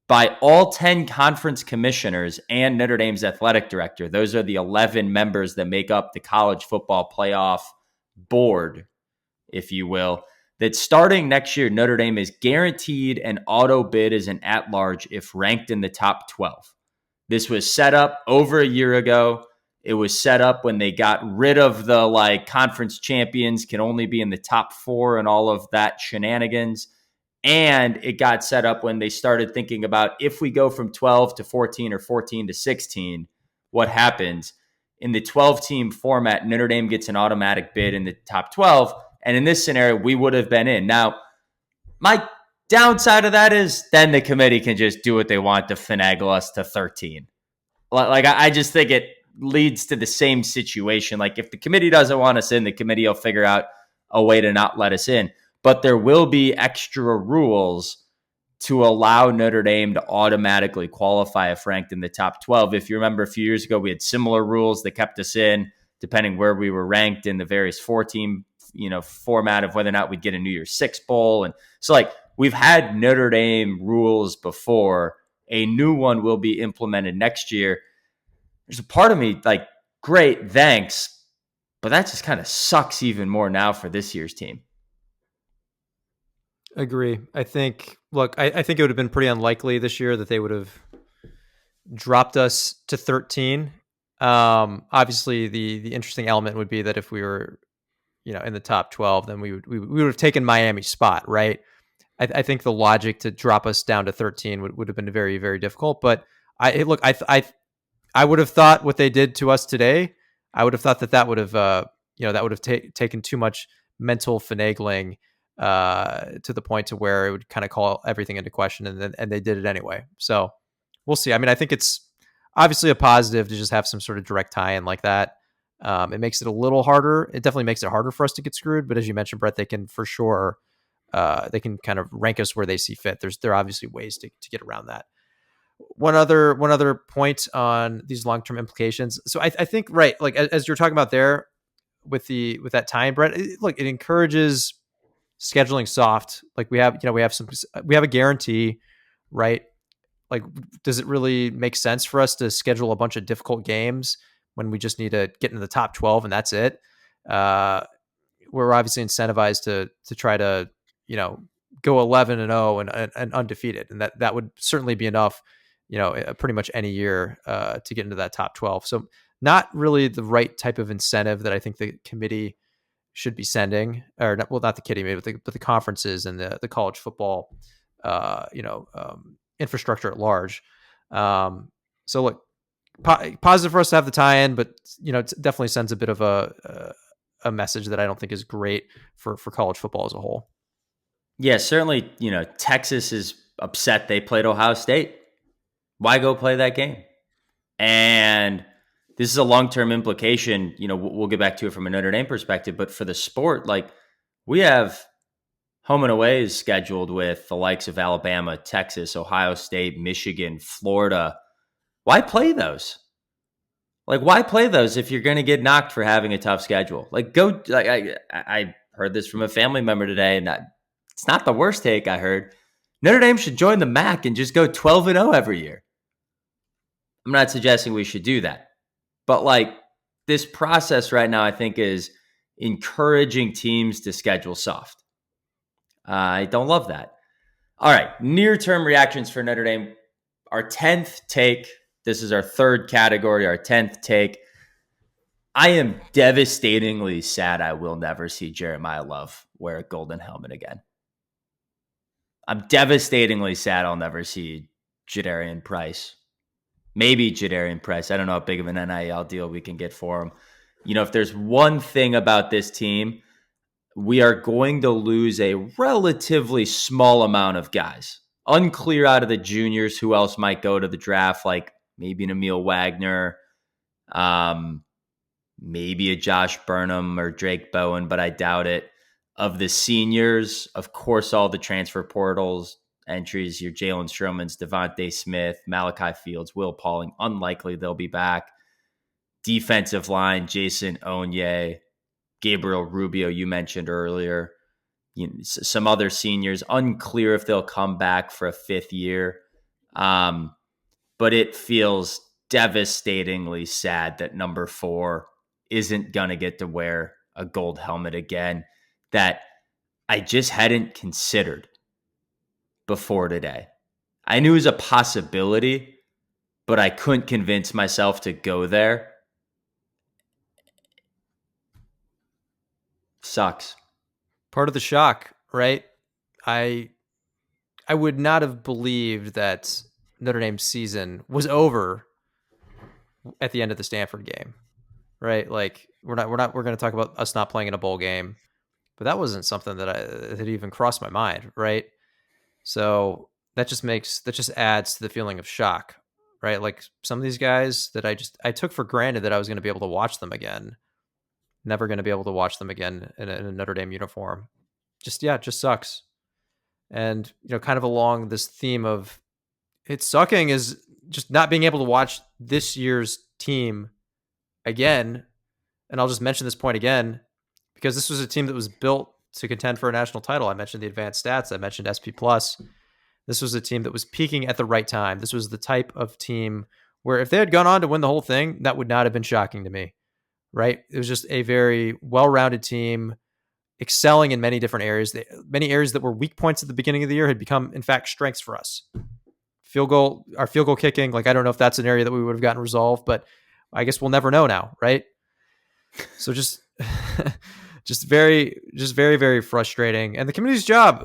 by all 10 conference commissioners and Notre Dame's athletic director. Those are the 11 members that make up the college football playoff board, if you will, that starting next year, Notre Dame is guaranteed an auto bid as an at-large if ranked in the top 12. This was set up over a year ago. It was set up when they got rid of the conference champions can only be in the top 4 and all of that shenanigans. And it got set up when they started thinking about if we go from 12 to 14 or 14 to 16, what happens? In the 12-team format, Notre Dame gets an automatic bid in the top 12. And in this scenario, we would have been in. Now, my Downside of that is then the committee can just do what they want to finagle us to 13. Like, I just think it leads to the same situation. Like, if the committee doesn't want us in, the committee will figure out a way to not let us in. But there will be extra rules to allow Notre Dame to automatically qualify if ranked in the top 12. If you remember a few years ago, we had similar rules that kept us in depending where we were ranked in the various 4-team, format of whether or not we'd get a New Year's Six bowl. And so, like, we've had Notre Dame rules before. A new one will be implemented next year. There's a part of me like, great, thanks, but that just kind of sucks even more now for this year's team. Agree. I think, look, I think it would have been pretty unlikely this year that they would have dropped us to 13. Obviously, the interesting element would be that if we were, in the top 12, then we would have taken Miami's spot, right? I think the logic to drop us down to 13 would have been very, very difficult. But I would have thought what they did to us today, I would have thought that would have, that would have taken too much mental finagling to the point to where it would kind of call everything into question, and they did it anyway. So we'll see. I mean, I think it's obviously a positive to just have some sort of direct tie-in like that. It makes it a little harder. It definitely makes it harder for us to get screwed. But as you mentioned, Brett, they can for sure, they can kind of rank us where they see fit. There are obviously ways to get around that. One other point on these long-term implications. So I think, right, like as you're talking about there with that time, Brett, look, it encourages scheduling soft. Like we have a guarantee, right? Like, does it really make sense for us to schedule a bunch of difficult games when we just need to get into the top 12 and that's it? We're obviously incentivized to try to, go 11-0 and undefeated. And that would certainly be enough, pretty much any year to get into that top 12. So not really the right type of incentive that I think the committee should be sending, or not, well, not the committee, but the conferences and the college football, infrastructure at large. So look, positive for us to have the tie-in, but it definitely sends a bit of a message that I don't think is great for college football as a whole. Yeah, certainly, Texas is upset they played Ohio State. Why go play that game? And this is a long-term implication. We'll get back to it from a Notre Dame perspective, but for the sport, like, we have home and away is scheduled with the likes of Alabama, Texas, Ohio State, Michigan, Florida. Why play those? Like, why play those if you're going to get knocked for having a tough schedule? Like, go. Like, I heard this from a family member today, and it's not the worst take I heard. Notre Dame should join the MAC and just go 12-0 every year. I'm not suggesting we should do that, but like, this process right now, I think, is encouraging teams to schedule soft. I don't love that. All right, near-term reactions for Notre Dame. Our 10th take. This is our third category, our 10th take. I am devastatingly sad I will never see Jeremiah Love wear a golden helmet again. I'm devastatingly sad I'll never see Jadarian Price. Maybe Jadarian Price. I don't know how big of an NIL deal we can get for him. If there's one thing about this team, we are going to lose a relatively small amount of guys. Unclear out of the juniors who else might go to the draft, like maybe an Emil Wagner, maybe a Josh Burnham or Drake Bowen, but I doubt it. Of the seniors, of course, all the transfer portals entries, your Jalen Strowmans, Devontae Smith, Malachi Fields, Will Pauling, unlikely they'll be back. Defensive line, Jason Onye, Gabriel Rubio, you mentioned earlier. Some other seniors, unclear if they'll come back for a fifth year. But it feels devastatingly sad that number 4 isn't going to get to wear a gold helmet again, that I just hadn't considered before today. I knew it was a possibility, but I couldn't convince myself to go there. Sucks. Part of the shock, right? I would not have believed that Notre Dame's season was over at the end of the Stanford game, right? Like, we're going to talk about us not playing in a bowl game, but that wasn't something that had even crossed my mind, right? So that just adds to the feeling of shock, right? Like some of these guys that I took for granted that I was going to be able to watch them again, never going to be able to watch them again in a Notre Dame uniform. It just sucks. And kind of along this theme of it sucking is just not being able to watch this year's team again. And I'll just mention this point again because this was a team that was built to contend for a national title. I mentioned the advanced stats. I mentioned SP plus. This was a team that was peaking at the right time. This was the type of team where if they had gone on to win the whole thing, that would not have been shocking to me, right? It was just a very well-rounded team excelling in many different areas. Many areas that were weak points at the beginning of the year had become, in fact, strengths for us. Our field goal kicking, like I don't know if that's an area that we would have gotten resolved, but I guess we'll never know now, right? So just very, very frustrating. And the committee's job,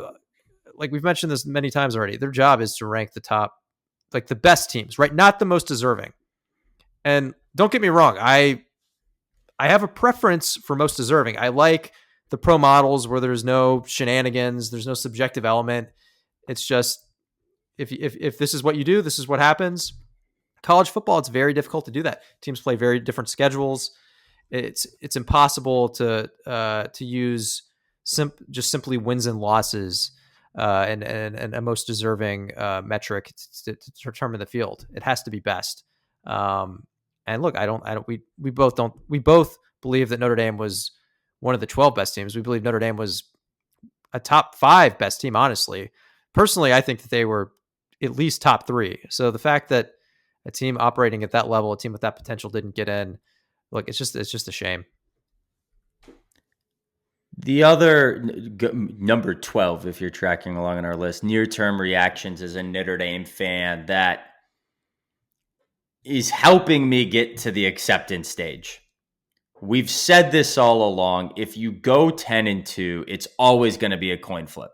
like we've mentioned this many times already, their job is to rank the top, like the best teams, right? Not the most deserving. And don't get me wrong, I have a preference for most deserving. I like the pro models where there's no shenanigans, there's no subjective element. It's just if this is what you do, this is what happens. College football, it's very difficult to do that. Teams play very different schedules. It's impossible to use just simply wins and losses and a most deserving metric to determine the field. It has to be best. And look, we both believe that Notre Dame was one of the 12 best teams. We believe Notre Dame was a top 5 best team, honestly. Personally, I think that they were at least top 3. So the fact that a team operating at that level, a team with that potential didn't get in, look, it's just a shame. The other number 12, if you're tracking along on our list, near-term reactions as a Notre Dame fan that is helping me get to the acceptance stage. We've said this all along. If you go 10-2, it's always going to be a coin flip.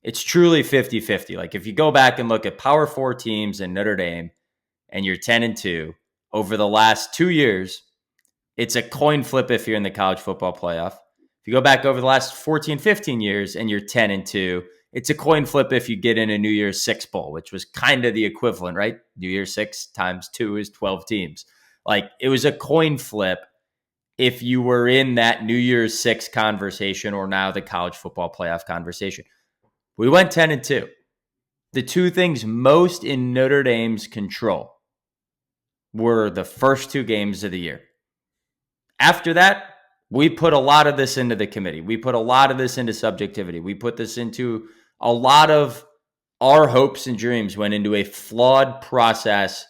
It's truly 50-50. Like if you go back and look at Power 4 teams in Notre Dame and you're 10-2 over the last 2 years, it's a coin flip if you're in the college football playoff. If you go back over the last 14, 15 years and you're 10-2, it's a coin flip if you get in a New Year's 6 bowl, which was kind of the equivalent, right? New Year's 6 times 2 is 12 teams. Like it was a coin flip if you were in that New Year's 6 conversation or now the college football playoff conversation. We went 10-2. The two things most in Notre Dame's control were the first 2 games of the year. After that, we put a lot of this into the committee. We put a lot of this into subjectivity. We put this into a lot of our hopes and dreams went into a flawed process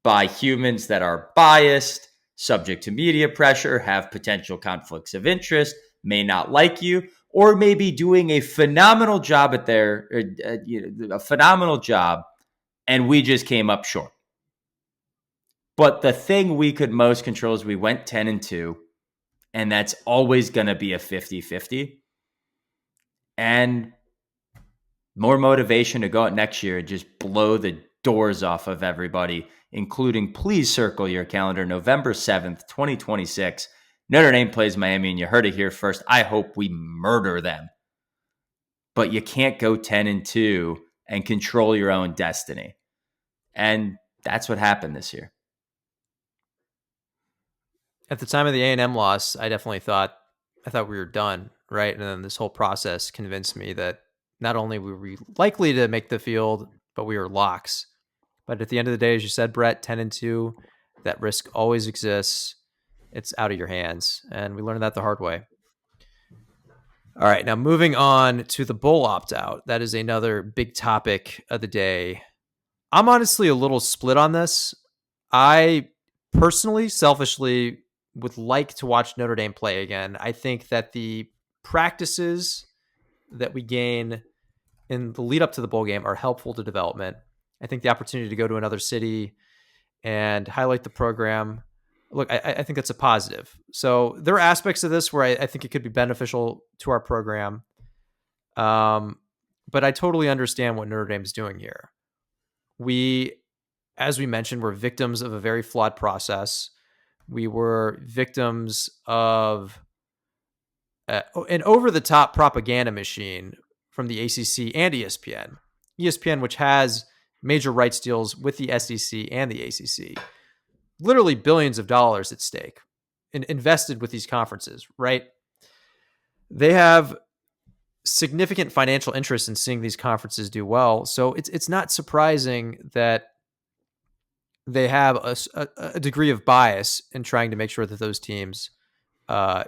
by humans that are biased, subject to media pressure, have potential conflicts of interest, may not like you, or maybe doing a phenomenal job a phenomenal job, and we just came up short. But the thing we could most control is we went 10-2, and that's always going to be a 50-50. And more motivation to go out next year and just blow the doors off of everybody, including, please circle your calendar, November 7th, 2026. Notre Dame plays Miami, and you heard it here first. I hope we murder them. But you can't go 10-2 and control your own destiny. And that's what happened this year. At the time of the A&M loss, I definitely thought we were done, right? And then this whole process convinced me that not only were we likely to make the field, but we were locks. But at the end of the day, as you said, Brett, 10-2, that risk always exists. It's out of your hands. And we learned that the hard way. All right, now moving on to the bowl opt-out. That is another big topic of the day. I'm honestly a little split on this. I personally, selfishly, would like to watch Notre Dame play again. I think that the practices that we gain in the lead up to the bowl game are helpful to development. I think the opportunity to go to another city and highlight the program, look, I think that's a positive. So there are aspects of this where I think it could be beneficial to our program. But I totally understand what Notre Dame's doing here. We, as we mentioned, were victims of a very flawed process. We were victims of an over-the-top propaganda machine from the ACC and ESPN. ESPN, which has major rights deals with the SEC and the ACC, literally billions of dollars at stake and invested with these conferences, right? They have significant financial interest in seeing these conferences do well. So it's not surprising that they have a degree of bias in trying to make sure that those teams, are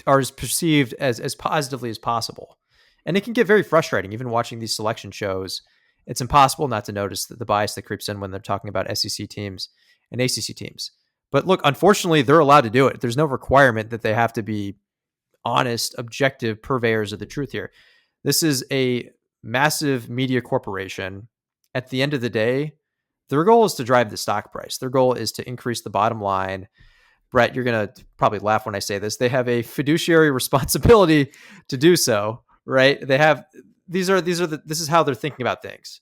as perceived as positively as possible. And it can get very frustrating, even watching these selection shows. It's impossible not to notice the bias that creeps in when they're talking about SEC teams and ACC teams. But look, unfortunately, they're allowed to do it. There's no requirement that they have to be honest, objective purveyors of the truth here. This is a massive media corporation. At the end of the day, their goal is to drive the stock price. Their goal is to increase the bottom line. Brett, you're going to probably laugh when I say this. They have a fiduciary responsibility to do so, right? They have, this is how they're thinking about things.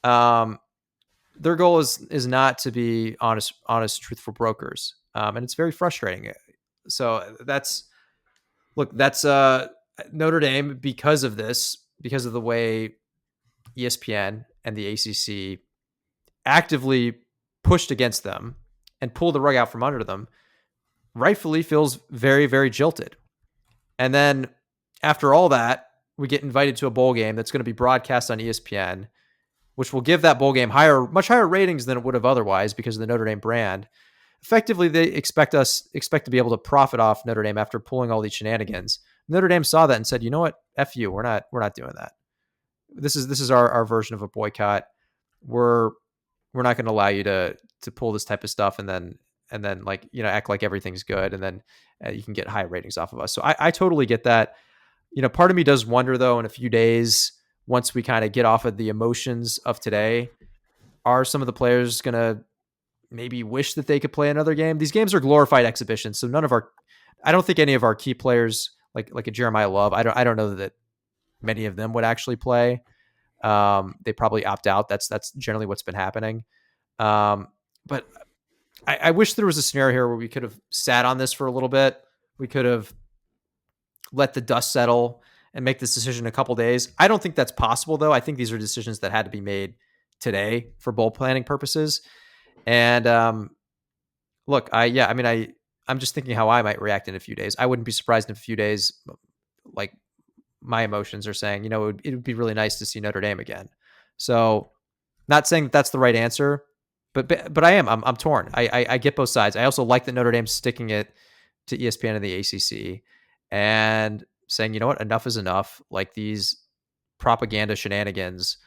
Their goal is not to be honest, truthful brokers. And it's very frustrating. So that's Notre Dame, because of this, because of the way ESPN and the ACC actively pushed against them and pulled the rug out from under them, rightfully feels very, very jilted. And then after all that, we get invited to a bowl game that's going to be broadcast on ESPN, which will give that bowl game much higher ratings than it would have otherwise because of the Notre Dame brand. Effectively, they expect to be able to profit off Notre Dame after pulling all these shenanigans. Notre Dame saw that and said, "You know what? F you. We're not doing that. This is our version of a boycott. We're not going to allow you to pull this type of stuff and then act like everything's good, and then you can get high ratings off of us." So I totally get that. Part of me does wonder, though, in a few days, once we kind of get off of the emotions of today, are some of the players going to maybe wish that they could play another game? These games are glorified exhibitions, so I don't think any of our key players, like a Jeremiah Love, I don't know that many of them would actually play. They probably opt out. That's generally what's been happening. But I wish there was a scenario here where we could have sat on this for a little bit. We could have let the dust settle and make this decision in a couple days. I don't think that's possible, though. I think these are decisions that had to be made today for bowl planning purposes. And look, I'm just thinking how I might react in a few days. I wouldn't be surprised in a few days, like my emotions are saying, it would be really nice to see Notre Dame again. So, not saying that that's the right answer, but I'm torn. I get both sides. I also like that Notre Dame's sticking it to ESPN and the ACC and saying, you know what, enough is enough. Like, these propaganda shenanigans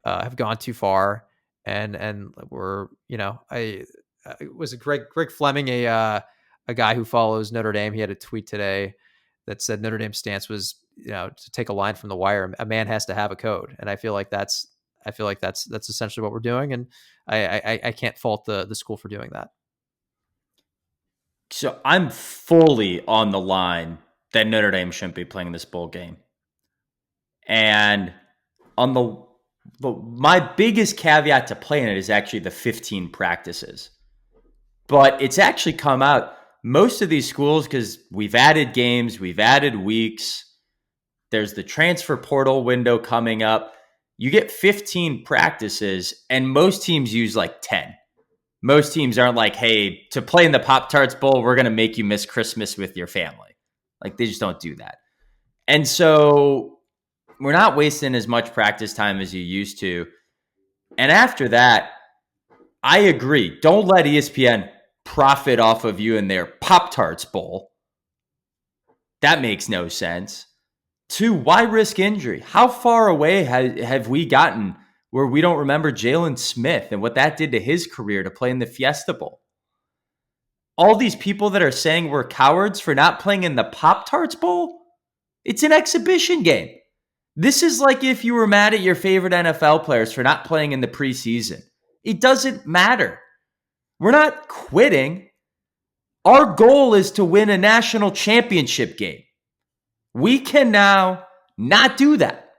have gone too far, and we're, was Greg Fleming, a guy who follows Notre Dame. He had a tweet today that said Notre Dame's stance was, to take a line from the wire. A man has to have a code, and I feel like that's essentially what we're doing, and I can't fault the school for doing that. So I'm fully on the line that Notre Dame shouldn't be playing this bowl game, and on my biggest caveat to playing it is actually the 15 practices. But it's actually come out, most of these schools, because we've added games, we've added weeks, there's the transfer portal window coming up. You get 15 practices, and most teams use like 10. Most teams aren't like, hey, to play in the Pop-Tarts Bowl, we're going to make you miss Christmas with your family. Like, they just don't do that. And so we're not wasting as much practice time as you used to. And after that, I agree. Don't let ESPN profit off of you in their Pop-Tarts Bowl. That makes no sense. 2, why risk injury? How far away have we gotten where we don't remember Jalen Smith and what that did to his career to play in the Fiesta Bowl? All these people that are saying we're cowards for not playing in the Pop-Tarts Bowl, it's an exhibition game. This is like if you were mad at your favorite NFL players for not playing in the preseason. It doesn't matter. We're not quitting. Our goal is to win a national championship game. We can now not do that.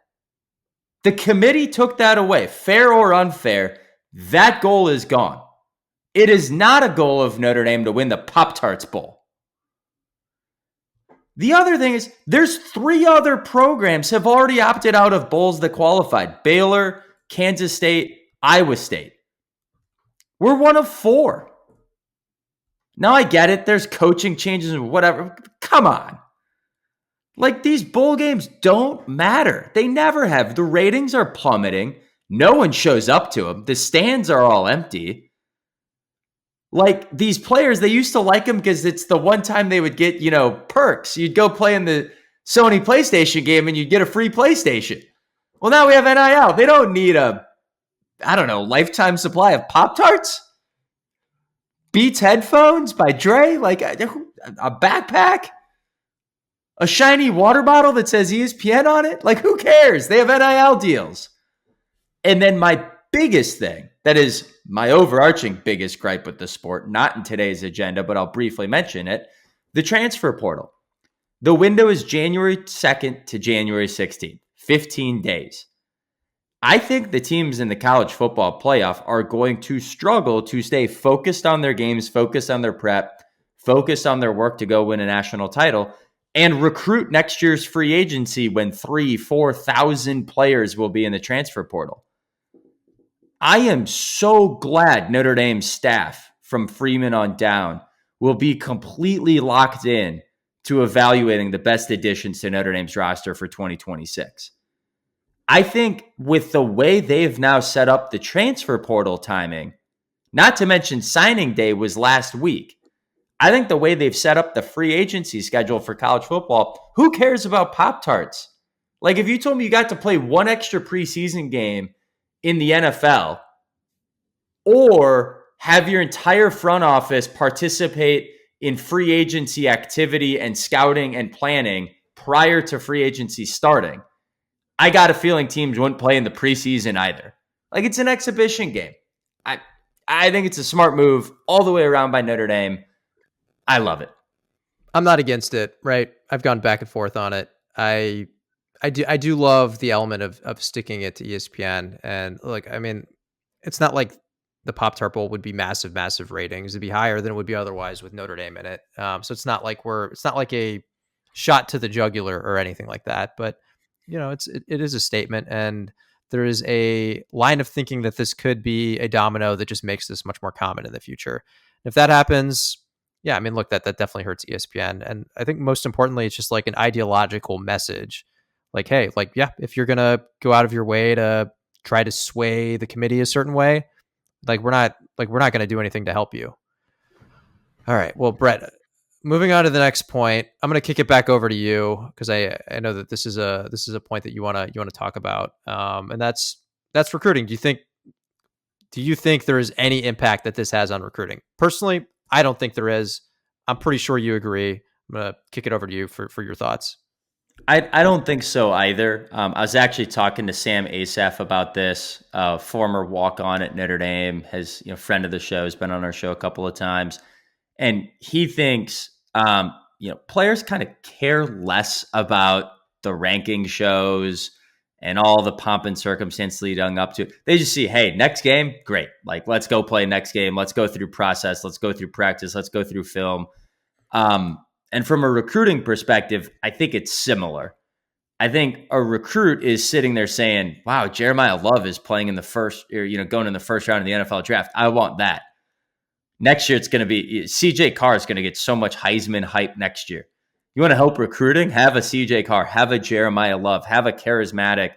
The committee took that away, fair or unfair. That goal is gone. It is not a goal of Notre Dame to win the Pop-Tarts Bowl. The other thing is there's 3 other programs have already opted out of bowls that qualified. Baylor, Kansas State, Iowa State. We're one of 4. Now I get it. There's coaching changes and whatever. Come on. Like, these bowl games don't matter. They never have. The ratings are plummeting. No one shows up to them. The stands are all empty. Like, these players, they used to like them because it's the one time they would get, perks. You'd go play in the Sony PlayStation game and you'd get a free PlayStation. Well, now we have NIL. They don't need lifetime supply of Pop-Tarts? Beats headphones by Dre? Like, a backpack? A shiny water bottle that says ESPN on it? Like, who cares? They have NIL deals. And then my biggest thing, that is my overarching biggest gripe with the sport, not in today's agenda, but I'll briefly mention it, the transfer portal. The window is January 2nd to January 16th, 15 days. I think the teams in the college football playoff are going to struggle to stay focused on their games, focused on their prep, focused on their work to go win a national title, and recruit next year's free agency when 3,000-4,000 players will be in the transfer portal. I am so glad Notre Dame's staff from Freeman on down will be completely locked in to evaluating the best additions to Notre Dame's roster for 2026. I think with the way they've now set up the transfer portal timing, not to mention signing day was last week, I think the way they've set up the free agency schedule for college football, who cares about Pop-Tarts? Like, if you told me you got to play one extra preseason game in the NFL or have your entire front office participate in free agency activity and scouting and planning prior to free agency starting, I got a feeling teams wouldn't play in the preseason either. Like, it's an exhibition game. I think it's a smart move all the way around by Notre Dame. I love it. I'm not against it, right? I've gone back and forth on it. I do love the element of sticking it to ESPN. And look, I mean, it's not like the Pop-Tart Bowl would be massive ratings. It'd be higher than it would be otherwise with Notre Dame in it. So it's not like a shot to the jugular or anything like that. But it is a statement, and there is a line of thinking that this could be a domino that just makes this much more common in the future. If that happens, yeah, I mean, look, that definitely hurts ESPN. And I think most importantly, it's just like an ideological message. Like, hey, like, yeah, if you're going to go out of your way to try to sway the committee a certain way, we're not going to do anything to help you. All right. Well, Brett, moving on to the next point, I'm going to kick it back over to you because I know that this is a point that you want to talk about. And that's recruiting. Do you think there is any impact that this has on recruiting? Personally, I don't think there is. I'm pretty sure you agree. I'm going to kick it over to you for your thoughts. I don't think so either. I was actually talking to Sam Asaf about this, former walk-on at Notre Dame, has, friend of the show, has been on our show a couple of times. And he thinks, players kind of care less about the ranking shows and all the pomp and circumstance leading up to it. They just see, hey, next game, great. Like, let's go play next game. Let's go through process. Let's go through practice. Let's go through film. And from a recruiting perspective, I think it's similar. I think a recruit is sitting there saying, wow, Jeremiah Love is playing in the first, or, going in the first round of the NFL draft. I want that. Next year, it's going to be CJ Carr is going to get so much Heisman hype next year. You want to help recruiting? Have a CJ Carr, have a Jeremiah Love, have a charismatic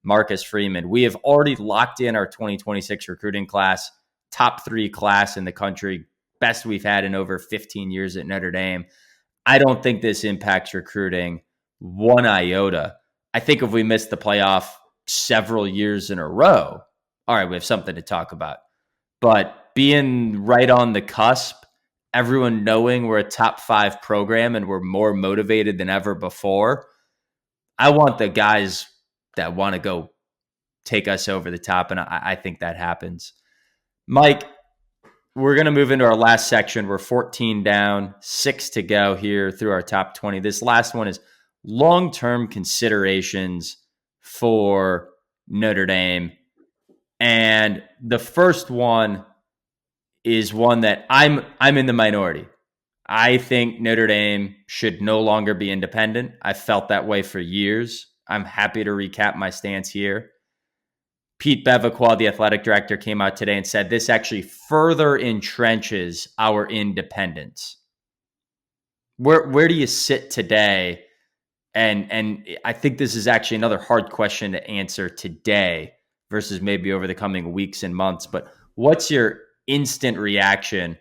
Marcus Freeman. We have already locked in our 2026 recruiting class, top 3 class in the country, best we've had in over 15 years at Notre Dame. I don't think this impacts recruiting one iota. I think if we miss the playoff several years in a row, all right, we have something to talk about. But being right on the cusp, everyone knowing we're a top 5 program and we're more motivated than ever before, I want the guys that want to go take us over the top, and I think that happens. Mike, we're going to move into our last section. We're 14 down, 6 to go here through our top 20. This last one is long-term considerations for Notre Dame. And the first one is one that I'm in the minority. I think Notre Dame should no longer be independent. I felt that way for years. I'm happy to recap my stance here. Pete Bevacqua, the athletic director, came out today and said this actually further entrenches our independence. Where do you sit today? And I think this is actually another hard question to answer today versus maybe over the coming weeks and months. But what's your instant reaction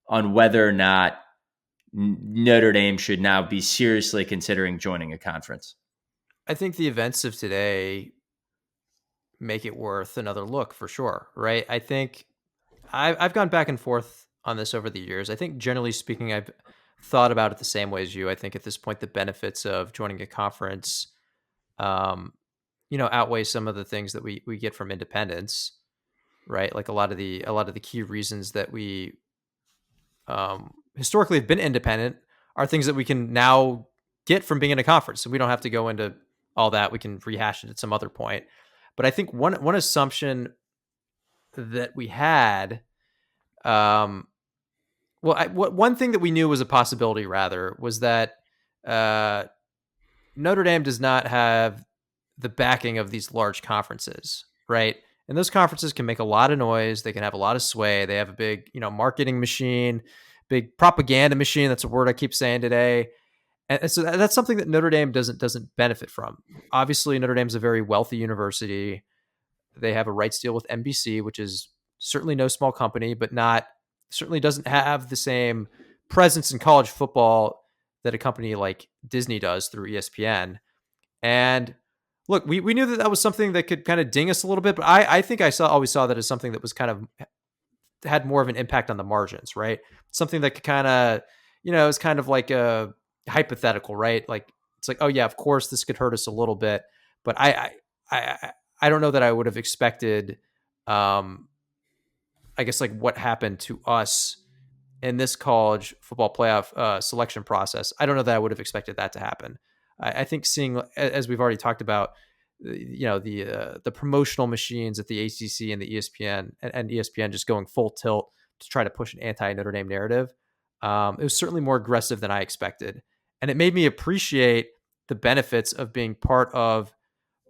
on whether or not Notre Dame should now be seriously considering joining a conference? I think the events of today make it worth another look for sure, right? I think I've gone back and forth on this over the years. I think generally speaking, I've thought about it the same way as you. I think at this point, the benefits of joining a conference, um, outweigh some of the things that we get from independence, right? Like a lot of the key reasons that we historically have been independent are things that we can now get from being in a conference. So we don't have to go into all that. We can rehash it at some other point. But I think one assumption that we had, one thing that we knew was a possibility, rather, was that uh, Notre Dame does not have the backing of these large conferences, right? And those conferences can make a lot of noise. They can have a lot of sway. They have a big, marketing machine, big propaganda machine. That's a word I keep saying today. And so that's something that Notre Dame doesn't benefit from. Obviously, Notre Dame's a very wealthy university. They have a rights deal with NBC, which is certainly no small company, but certainly doesn't have the same presence in college football that a company like Disney does through ESPN. And look, we knew that was something that could kind of ding us a little bit, but I think always saw that as something that was kind of had more of an impact on the margins, right? Something that could kind of, it's kind of like a hypothetical, right? Like it's like, oh yeah, of course this could hurt us a little bit, but I don't know that I would have expected, I guess, like what happened to us in this college football playoff selection process. I don't know that I would have expected that to happen. I think seeing, as we've already talked about, the promotional machines at the ACC and the ESPN and ESPN just going full tilt to try to push an anti Notre Dame narrative. It was certainly more aggressive than I expected, and it made me appreciate the benefits of being part of,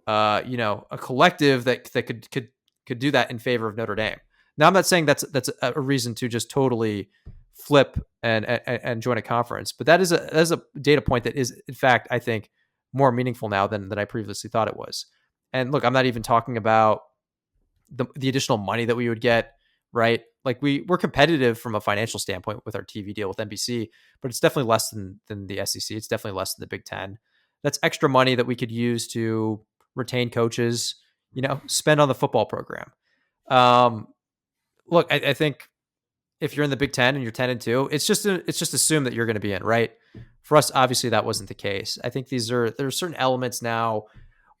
a collective that could do that in favor of Notre Dame. Now, I'm not saying that's a reason to just totally flip and join a conference, but that is a data point that is, in fact, I think, more meaningful now than I previously thought it was. And look, I'm not even talking about the additional money that we would get, right? Like we're competitive from a financial standpoint with our TV deal with NBC, but it's definitely less than the SEC. It's definitely less than the Big Ten. That's extra money that we could use to retain coaches, spend on the football program. Look, I think if you're in the Big Ten and you're 10-2, it's just assumed that you're going to be in, right? For us, obviously, that wasn't the case. I think there are certain elements now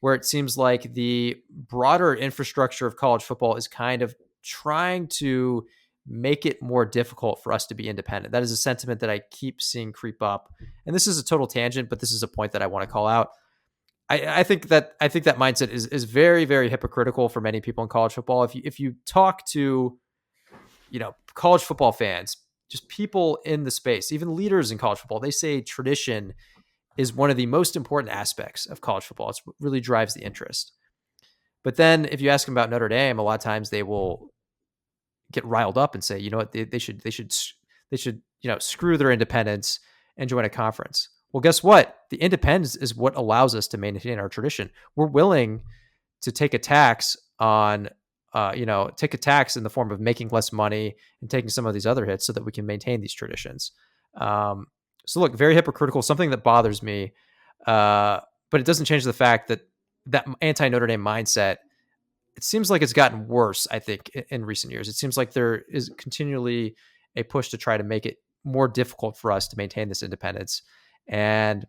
where it seems like the broader infrastructure of college football is kind of trying to make it more difficult for us to be independent. That is a sentiment that I keep seeing creep up. And this is a total tangent, but this is a point that I want to call out. I think that mindset is very, very hypocritical for many people in college football. If you talk to, college football fans, just people in the space, even leaders in college football, they say tradition is one of the most important aspects of college football. It's what really drives the interest. But then if you ask them about Notre Dame, a lot of times they will get riled up and say, you know what, they should screw their independence and join a conference. Well, guess what? The independence is what allows us to maintain our tradition. We're willing to take a tax on, take a tax in the form of making less money and taking some of these other hits so that we can maintain these traditions. So look, very hypocritical, something that bothers me, but it doesn't change the fact that anti-Notre Dame mindset, it seems like it's gotten worse, I think, in recent years. It seems like there is continually a push to try to make it more difficult for us to maintain this independence. And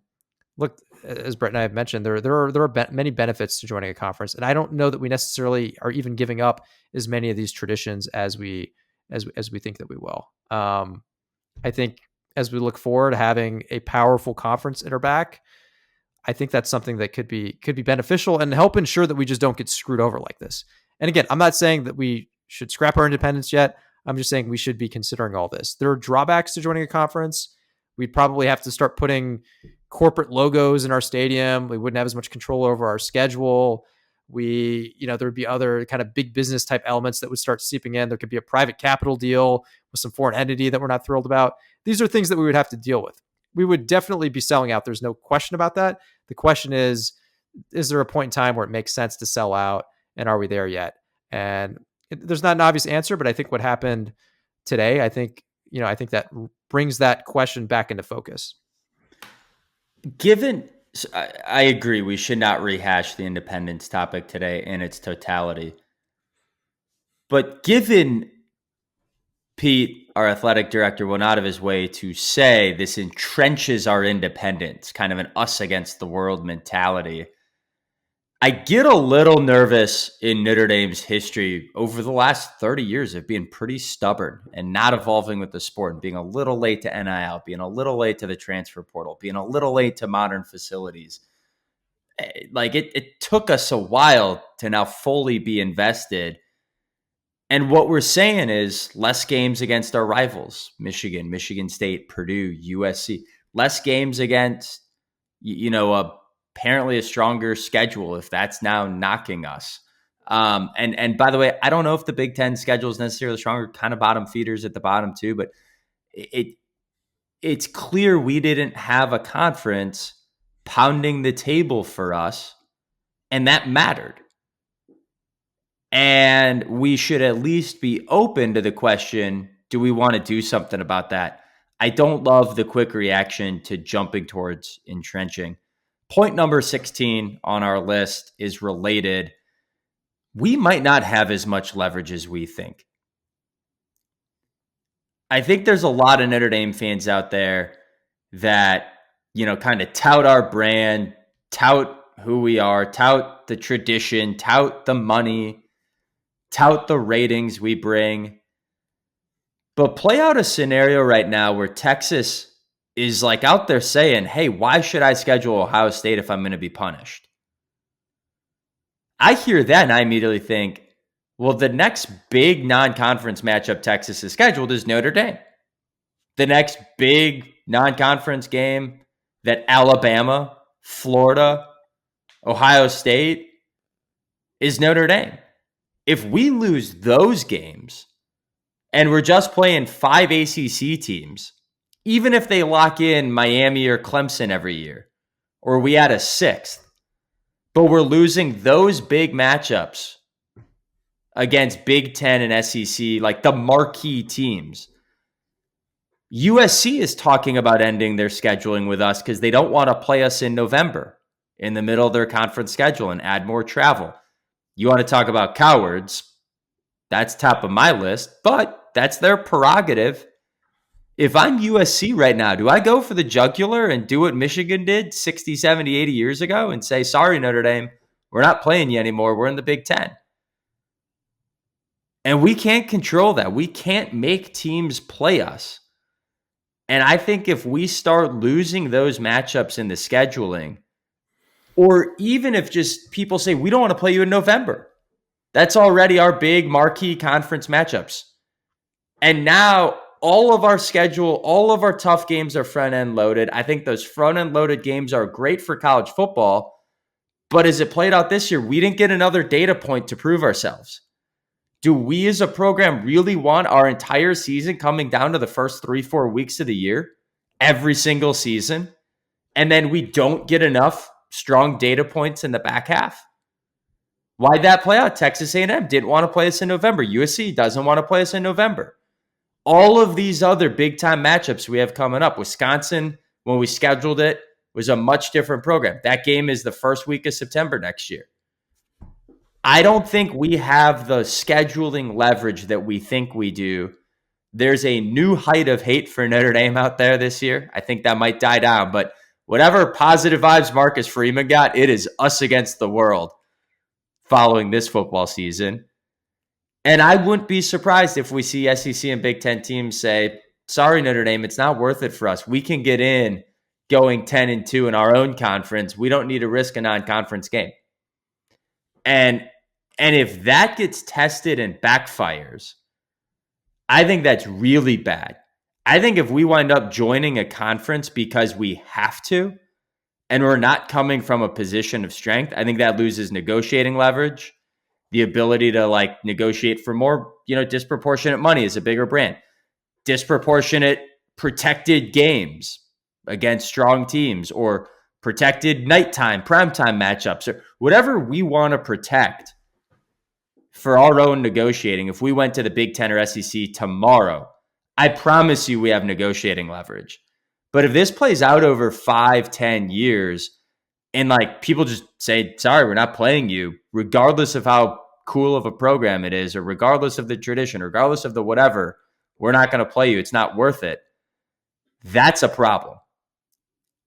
look, as Brett and I have mentioned, there are many benefits to joining a conference, and I don't know that we necessarily are even giving up as many of these traditions as we think that we will. I think as we look forward to having a powerful conference at our back, I think that's something that could be beneficial and help ensure that we just don't get screwed over like this. And again, I'm not saying that we should scrap our independence yet. I'm just saying we should be considering all this. There are drawbacks to joining a conference. We'd probably have to start putting corporate logos in our stadium. We wouldn't have as much control over our schedule. There would be other kind of big business type elements that would start seeping in. There could be a private capital deal with some foreign entity that we're not thrilled about. These are things that we would have to deal with. We would definitely be selling out. There's no question about that. The question is there a point in time where it makes sense to sell out? And are we there yet? And there's not an obvious answer, but I think what happened today, I think that brings that question back into focus. I agree, we should not rehash the independence topic today in its totality. But given Pete, our athletic director, went out of his way to say this entrenches our independence, kind of an us against the world mentality, I get a little nervous in Notre Dame's history over the last 30 years of being pretty stubborn and not evolving with the sport and being a little late to NIL, being a little late to the transfer portal, being a little late to modern facilities. Like it took us a while to now fully be invested. And what we're saying is less games against our rivals, Michigan, Michigan State, Purdue, USC, less games against, apparently a stronger schedule if that's now knocking us. And by the way, I don't know if the Big Ten schedule is necessarily stronger, kind of bottom feeders at the bottom too, but it's clear we didn't have a conference pounding the table for us, and that mattered. And we should at least be open to the question, do we want to do something about that? I don't love the quick reaction to jumping towards entrenching. Point number 16 on our list is related. We might not have as much leverage as we think. I think there's a lot of Notre Dame fans out there that, kind of tout our brand, tout who we are, tout the tradition, tout the money, tout the ratings we bring. But play out a scenario right now where Texas is like out there saying, hey, why should I schedule Ohio State if I'm going to be punished? I hear that and I immediately think, well, the next big non-conference matchup Texas is scheduled is Notre Dame. The next big non-conference game that Alabama, Florida, Ohio State is Notre Dame. If we lose those games and we're just playing 5 ACC teams, even if they lock in Miami or Clemson every year, or we add a 6th, but we're losing those big matchups against Big Ten and SEC, like the marquee teams. USC is talking about ending their scheduling with us because they don't want to play us in November in the middle of their conference schedule and add more travel. You want to talk about cowards? That's top of my list, but that's their prerogative. If I'm USC right now, do I go for the jugular and do what Michigan did 60, 70, 80 years ago and say, sorry, Notre Dame, we're not playing you anymore. We're in the Big Ten. And we can't control that. We can't make teams play us. And I think if we start losing those matchups in the scheduling, or even if just people say, we don't want to play you in November, that's already our big marquee conference matchups. And now all of our schedule, all of our tough games are front-end loaded. I think those front-end loaded games are great for college football. But as it played out this year, we didn't get another data point to prove ourselves. Do we as a program really want our entire season coming down to the first 3-4 weeks of the year, every single season, and then we don't get enough strong data points in the back half? Why'd that play out? Texas A&M didn't want to play us in November. USC doesn't want to play us in November. All of these other big-time matchups we have coming up. Wisconsin, when we scheduled it, was a much different program. That game is the first week of September next year. I don't think we have the scheduling leverage that we think we do. There's a new height of hate for Notre Dame out there this year. I think that might die down, but whatever positive vibes Marcus Freeman got, it is us against the world following this football season. And I wouldn't be surprised if we see SEC and Big Ten teams say, sorry, Notre Dame, it's not worth it for us. We can get in going 10-2 in our own conference. We don't need to risk a non-conference game. And if that gets tested and backfires, I think that's really bad. I think if we wind up joining a conference because we have to, and we're not coming from a position of strength, I think that loses negotiating leverage, the ability to like negotiate for more, disproportionate money as a bigger brand, disproportionate protected games against strong teams, or protected nighttime, primetime matchups, or whatever we want to protect for our own negotiating. If we went to the Big Ten or SEC tomorrow, I promise you we have negotiating leverage. But if this plays out over 5-10 years and like people just say, sorry, we're not playing you, regardless of how cool of a program it is, or regardless of the tradition, regardless of the whatever, we're not going to play you. It's not worth it. That's a problem.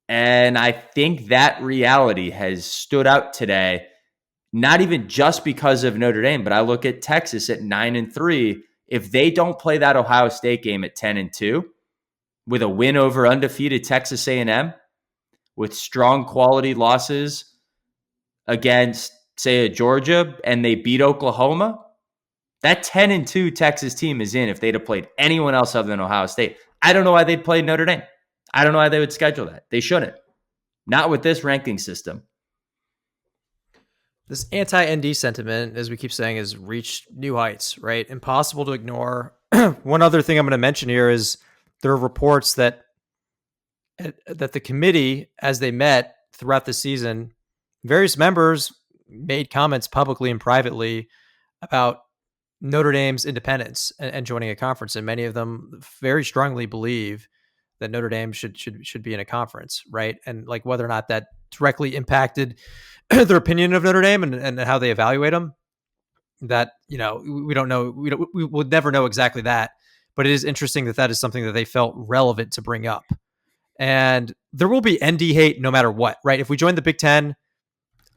And I think that reality has stood out today, not even just because of Notre Dame, but I look at Texas at 9-3. If they don't play that Ohio State game at 10-2 with a win over undefeated Texas A&M, with strong quality losses against, say, a Georgia, and they beat Oklahoma, that 10-2 Texas team is in if they'd have played anyone else other than Ohio State. I don't know why they'd played Notre Dame. I don't know why they would schedule that. They shouldn't. Not with this ranking system. This anti-ND sentiment, as we keep saying, has reached new heights, right? Impossible to ignore. One other thing I'm going to mention here is there are reports that the committee, as they met throughout the season, various members made comments publicly and privately about Notre Dame's independence and joining a conference, and many of them very strongly believe that Notre Dame should be in a conference, right? And like whether or not that directly impacted their opinion of Notre Dame and how they evaluate them, that we don't know. We will never know exactly that, but it is interesting that is something that they felt relevant to bring up. And there will be ND hate no matter what, right? If we join the Big Ten,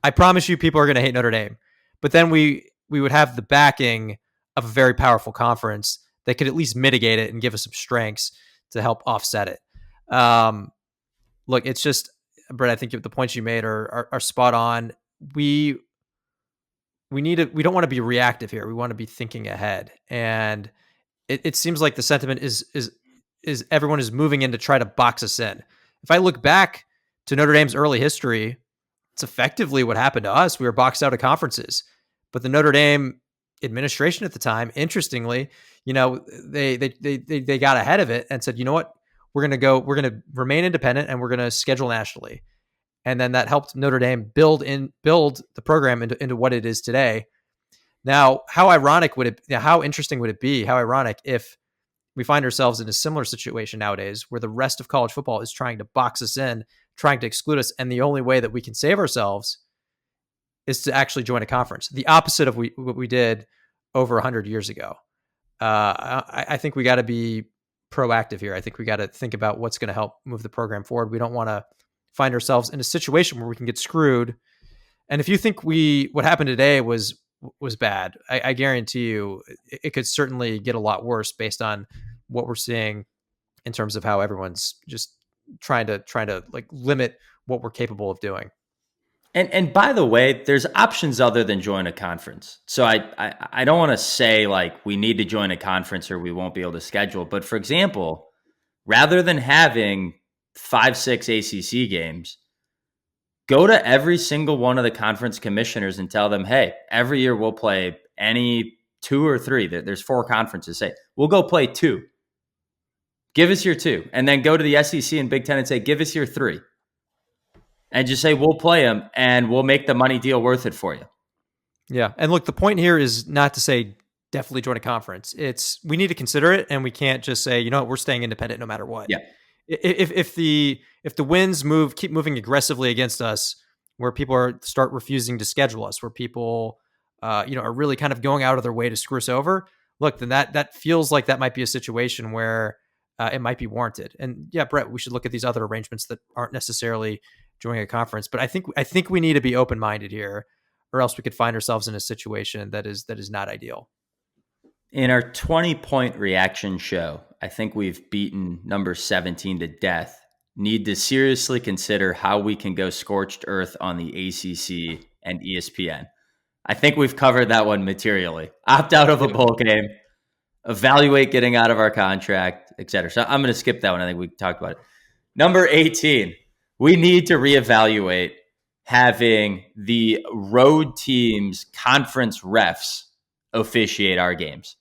I promise you people are going to hate Notre Dame. But then we would have the backing of a very powerful conference that could at least mitigate it and give us some strengths to help offset it. Look, it's just, Brett, I think the points you made are spot on. We don't want to be reactive here. We want to be thinking ahead. And it seems like the sentiment is everyone is moving in to try to box us in. If I look back to Notre Dame's early history, it's effectively what happened to us. We were boxed out of conferences, but the Notre Dame administration at the time, interestingly, they got ahead of it and said, you know what, we're going to remain independent and we're going to schedule nationally. And then that helped Notre Dame build the program into what it is today. Now, how interesting would it be? How ironic if we find ourselves in a similar situation nowadays where the rest of college football is trying to box us in, trying to exclude us. And the only way that we can save ourselves is to actually join a conference. The opposite of what we did over 100 years ago. I think we got to be proactive here. I think we got to think about what's going to help move the program forward. We don't want to find ourselves in a situation where we can get screwed. And if you think what happened today was bad, I guarantee you it could certainly get a lot worse based on what we're seeing in terms of how everyone's just trying to like limit what we're capable of doing. And by the way, there's options other than join a conference. So I don't want to say like we need to join a conference or we won't be able to schedule. But for example, rather than having 5-6 ACC games, go to every single one of the conference commissioners and tell them, hey, every year we'll play any 2 or 3. There's 4 conferences. Say, we'll go play 2. Give us your 2. And then go to the SEC and Big Ten and say, give us your 3. And just say, we'll play them and we'll make the money deal worth it for you. Yeah. And look, the point here is not to say definitely join a conference. We need to consider it, and we can't just say, you know what, we're staying independent no matter what. Yeah. If the winds keep moving aggressively against us, where people start refusing to schedule us, where people are really kind of going out of their way to screw us over, look, then that feels like that might be a situation where it might be warranted. And yeah, Brett, we should look at these other arrangements that aren't necessarily joining a conference. But I think we need to be open-minded here, or else we could find ourselves in a situation that is not ideal. In our 20-point reaction show, I think we've beaten number 17 to death. Need to seriously consider how we can go scorched earth on the ACC and ESPN. I think we've covered that one materially. Opt out of a bowl game. evaluate getting out of our contract, etc. So I'm going to skip that one. I think we talked about it. Number 18, we need to reevaluate having the road teams' conference refs officiate our games.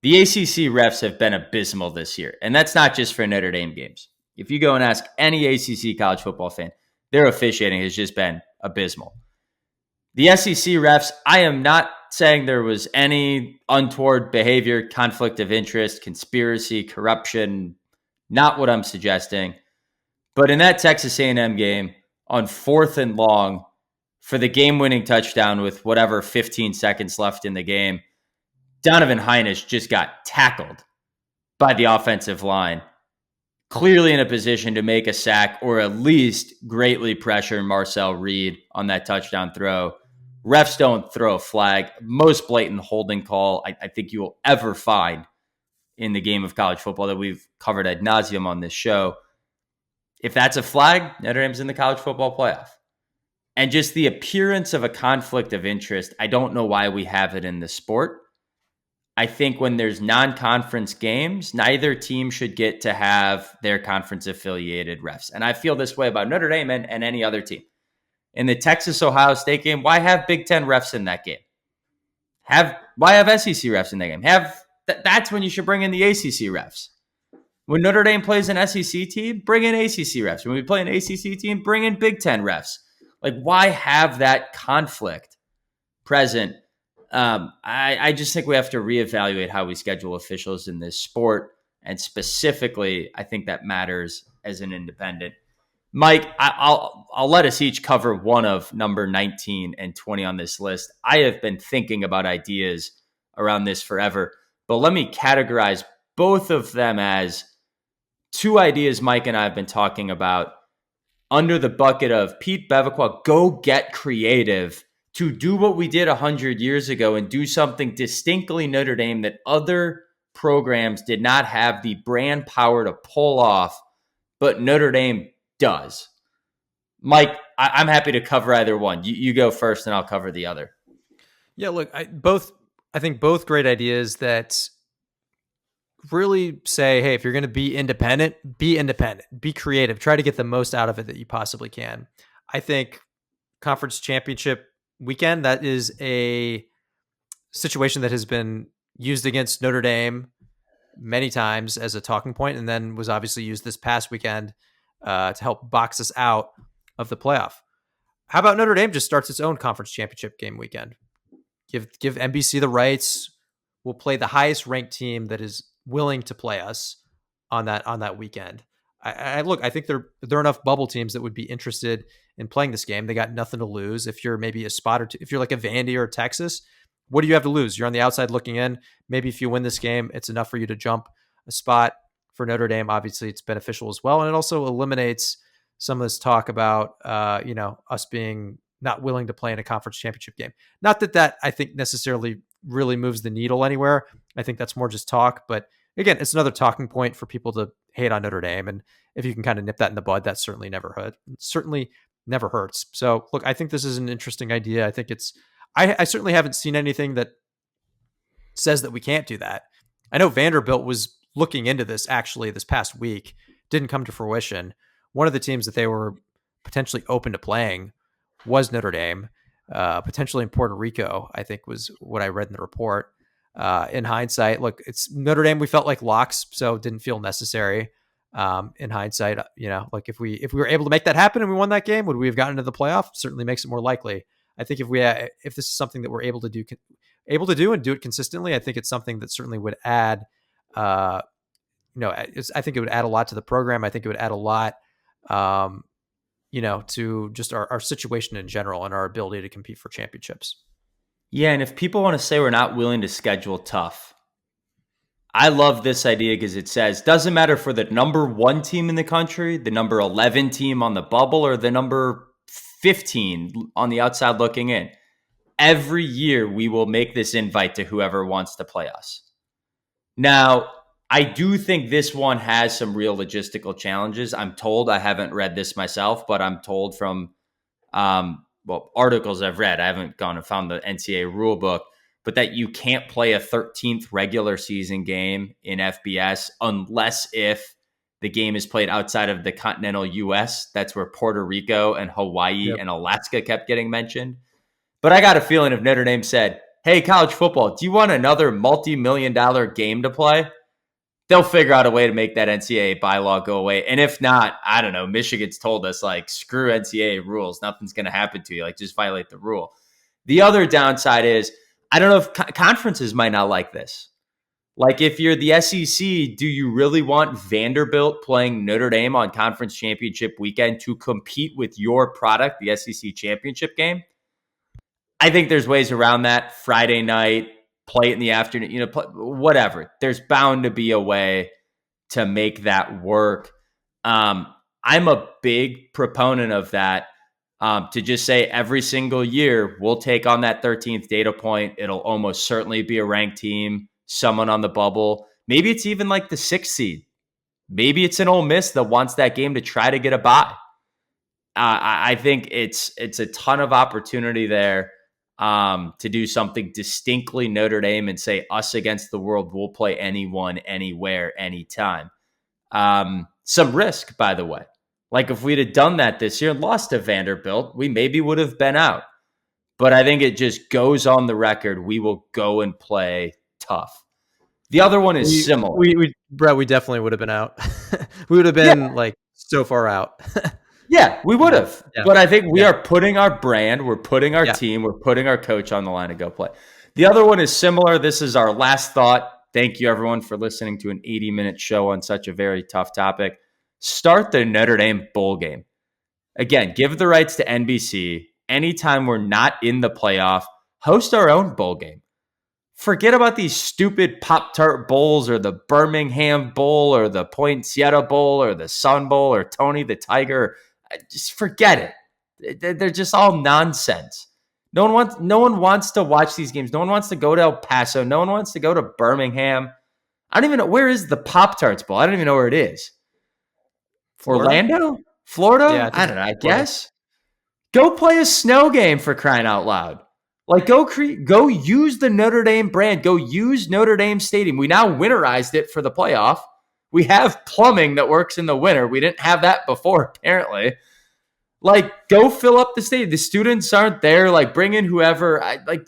The ACC refs have been abysmal this year, and that's not just for Notre Dame games. If you go and ask any ACC college football fan, their officiating has just been abysmal. The SEC refs, I am not saying there was any untoward behavior, conflict of interest, conspiracy, corruption, not what I'm suggesting. But in that Texas A&M game, on 4th and long, for the game-winning touchdown with whatever 15 seconds left in the game, Donovan Hinish just got tackled by the offensive line, clearly in a position to make a sack or at least greatly pressure Marcel Reed on that touchdown throw. Refs don't throw a flag. Most blatant holding call I think you will ever find in the game of college football that we've covered ad nauseum on this show. If that's a flag, Notre Dame's in the college football playoff. And just the appearance of a conflict of interest, I don't know why we have it in the sport. I think when there's non-conference games, neither team should get to have their conference-affiliated refs. And I feel this way about Notre Dame and any other team. In the Texas-Ohio State game, why have Big Ten refs in that game? Why have SEC refs in that game? That's when you should bring in the ACC refs. When Notre Dame plays an SEC team, bring in ACC refs. When we play an ACC team, bring in Big Ten refs. Like, why have that conflict present? I just think we have to reevaluate how we schedule officials in this sport. And specifically, I think that matters as an independent. Mike, I'll let us each cover one of number 19 and 20 on this list. I have been thinking about ideas around this forever, but let me categorize both of them as two ideas Mike and I have been talking about under the bucket of Pete Beviqua, go get creative to do what we did 100 years ago and do something distinctly Notre Dame that other programs did not have the brand power to pull off, but Notre Dame does. Mike, I'm happy to cover either one. You go first and I'll cover the other. Yeah, look, I think both great ideas that really say, hey, if you're going to be independent, be creative, try to get the most out of it that you possibly can. I think conference championship weekend, that is a situation that has been used against Notre Dame many times as a talking point, and then was obviously used this past weekend to help box us out of the playoff. How about Notre Dame just starts its own conference championship game weekend? Give NBC the rights. We'll play the highest ranked team that is willing to play us on that weekend. I think there are enough bubble teams that would be interested in playing this game. They got nothing to lose. If you're maybe a spot or two, if you're like a Vandy or Texas, what do you have to lose? You're on the outside looking in. Maybe if you win this game, it's enough for you to jump a spot. For Notre Dame, obviously it's beneficial as well. And it also eliminates some of this talk about, us being not willing to play in a conference championship game. Not that I think necessarily really moves the needle anywhere. I think that's more just talk. But again, it's another talking point for people to hate on Notre Dame. And if you can kind of nip that in the bud, that certainly never hurts. So look, I think this is an interesting idea. I think I certainly haven't seen anything that says that we can't do that. I know Vanderbilt was looking into this actually this past week, didn't come to fruition. One of the teams that they were potentially open to playing was Notre Dame, potentially in Puerto Rico, I think was what I read in the report. In hindsight, look, it's Notre Dame. We felt like locks, so it didn't feel necessary. In hindsight, like if we were able to make that happen and we won that game, would we have gotten into the playoff? Certainly makes it more likely. I think if this is something that we're able to do and do it consistently, I think it's something that certainly would add. I think it would add a lot to the program. I think it would add a lot, to just our situation in general and our ability to compete for championships. Yeah, and if people want to say we're not willing to schedule tough, I love this idea because it says, doesn't matter for the number 1 team in the country, the number 11 team on the bubble, or the number 15 on the outside looking in. Every year we will make this invite to whoever wants to play us. Now, I do think this one has some real logistical challenges. I'm told, I haven't read this myself, but I'm told from articles I've read. I haven't gone and found the NCAA rule book. but that you can't play a 13th regular season game in FBS unless if the game is played outside of the continental US. That's where Puerto Rico and Hawaii and Alaska kept getting mentioned. But I got a feeling if Notre Dame said, hey, college football, do you want another multi-million-dollar game to play? They'll figure out a way to make that NCAA bylaw go away. And if not, I don't know, Michigan's told us, like, screw NCAA rules. Nothing's going to happen to you. Like, just violate the rule. The other downside is, I don't know if conferences might not like this. Like, if you're the SEC, do you really want Vanderbilt playing Notre Dame on conference championship weekend to compete with your product, the SEC championship game? I think there's ways around that. Friday night, play it in the afternoon, whatever. There's bound to be a way to make that work. I'm a big proponent of that. To just say every single year, we'll take on that 13th data point. It'll almost certainly be a ranked team, someone on the bubble. Maybe it's even like the 6th seed. Maybe it's an Ole Miss that wants that game to try to get a bye. I think it's a ton of opportunity there to do something distinctly Notre Dame and say us against the world. We'll play anyone, anywhere, anytime. Some risk, by the way. Like if we'd have done that this year and lost to Vanderbilt, we maybe would have been out. But I think it just goes on the record. We will go and play tough. The other one is similar. Brett, we definitely would have been out. We would have been like so far out. Yeah, we would have. Yeah. But I think we are putting our brand, we're putting our team, we're putting our coach on the line to go play. The other one is similar. This is our last thought. Thank you, everyone, for listening to an 80-minute show on such a very tough topic. Start the Notre Dame bowl game. Again, give the rights to NBC. Anytime we're not in the playoff, host our own bowl game. Forget about these stupid Pop-Tart Bowls or the Birmingham Bowl or the Poinsettia Bowl or the Sun Bowl or Tony the Tiger. Just forget it. They're just all nonsense. No one wants to watch these games. No one wants to go to El Paso. No one wants to go to Birmingham. I don't even know. Where is the Pop-Tarts Bowl? I don't even know where it is. Orlando? Florida? Yeah, I don't know. I guess. Go play a snow game, for crying out loud. Like, go use the Notre Dame brand. Go use Notre Dame Stadium. We now winterized it for the playoff. We have plumbing that works in the winter. We didn't have that before, apparently. Like, go fill up the stadium. The students aren't there. Like, bring in whoever.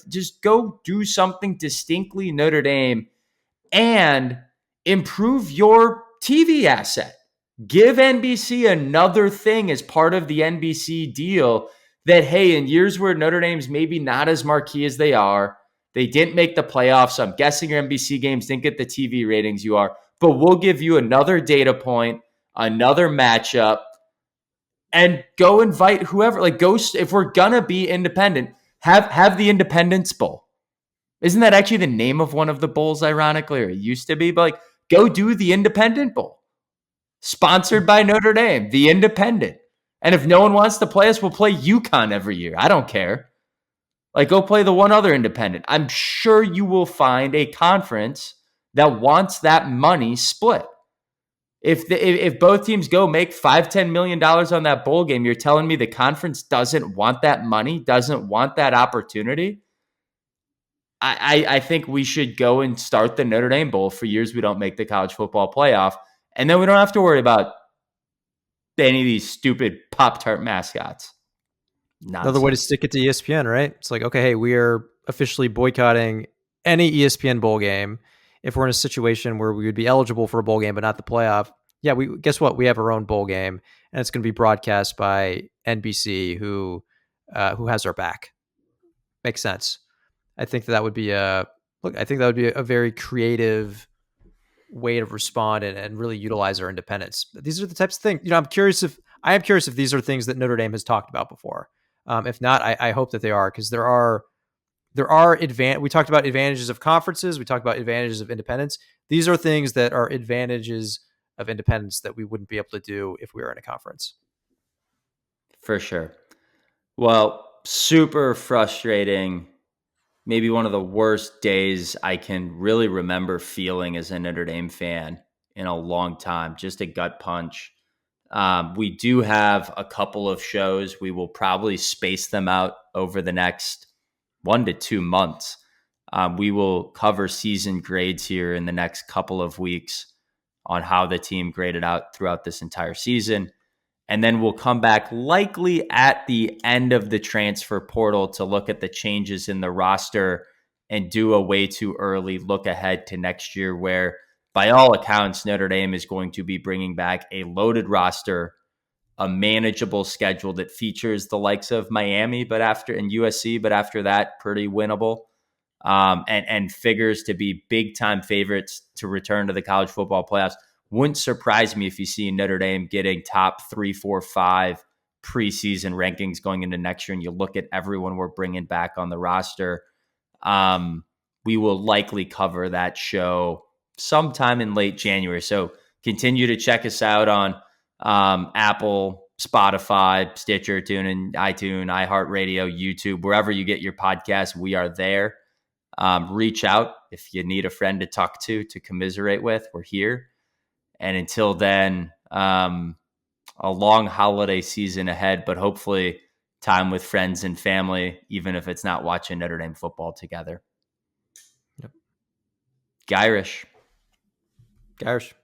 Just go do something distinctly Notre Dame and improve your TV asset. Give NBC another thing as part of the NBC deal that, hey, in years where Notre Dame's maybe not as marquee as they are, they didn't make the playoffs. So I'm guessing your NBC games didn't get the TV ratings you are, but we'll give you another data point, another matchup, and go invite whoever. Like, go, if we're gonna be independent, have the Independence Bowl. Isn't that actually the name of one of the bowls, ironically, or it used to be? But like, go do the Independent Bowl. Sponsored by Notre Dame, the Independent. And if no one wants to play us, we'll play UConn every year. I don't care. Like, go play the one other independent. I'm sure you will find a conference that wants that money split. If both teams go make $5-10 million on that bowl game, you're telling me the conference doesn't want that money, doesn't want that opportunity? I think we should go and start the Notre Dame Bowl for years we don't make the college football playoff. And then we don't have to worry about any of these stupid Pop-Tart mascots. Nonsense. Another way to stick it to ESPN, right? It's like, okay, hey, we are officially boycotting any ESPN bowl game. If we're in a situation where we would be eligible for a bowl game but not the playoff, yeah, guess what? We have our own bowl game, and it's going to be broadcast by NBC, who has our back. Makes sense. I think that would be a very creative way to respond and really utilize our independence. These are the types of things, I am curious if these are things that Notre Dame has talked about before. If not, I hope that they are, because there are we talked about advantages of conferences. We talked about advantages of independence. These are things that are advantages of independence that we wouldn't be able to do if we were in a conference. For sure. Well, super frustrating. Maybe one of the worst days I can really remember feeling as a Notre Dame fan in a long time. Just a gut punch. We do have a couple of shows. We will probably space them out over the next 1 to 2 months. We will cover season grades here in the next couple of weeks on how the team graded out throughout this entire season. And then we'll come back likely at the end of the transfer portal to look at the changes in the roster and do a way too early look ahead to next year, where by all accounts, Notre Dame is going to be bringing back a loaded roster, a manageable schedule that features the likes of Miami, and USC, but after that, pretty winnable. And figures to be big time favorites to return to the college football playoffs. Wouldn't surprise me if you see Notre Dame getting top 3, 4, 5 preseason rankings going into next year, and you look at everyone we're bringing back on the roster. We will likely cover that show sometime in late January. So continue to check us out on Apple, Spotify, Stitcher, TuneIn, iTunes, iHeartRadio, YouTube, wherever you get your podcasts. We are there. Reach out if you need a friend to talk to commiserate with. We're here. And until then, a long holiday season ahead, but hopefully time with friends and family, even if it's not watching Notre Dame football together. Yep. Gyrish. Gyrish.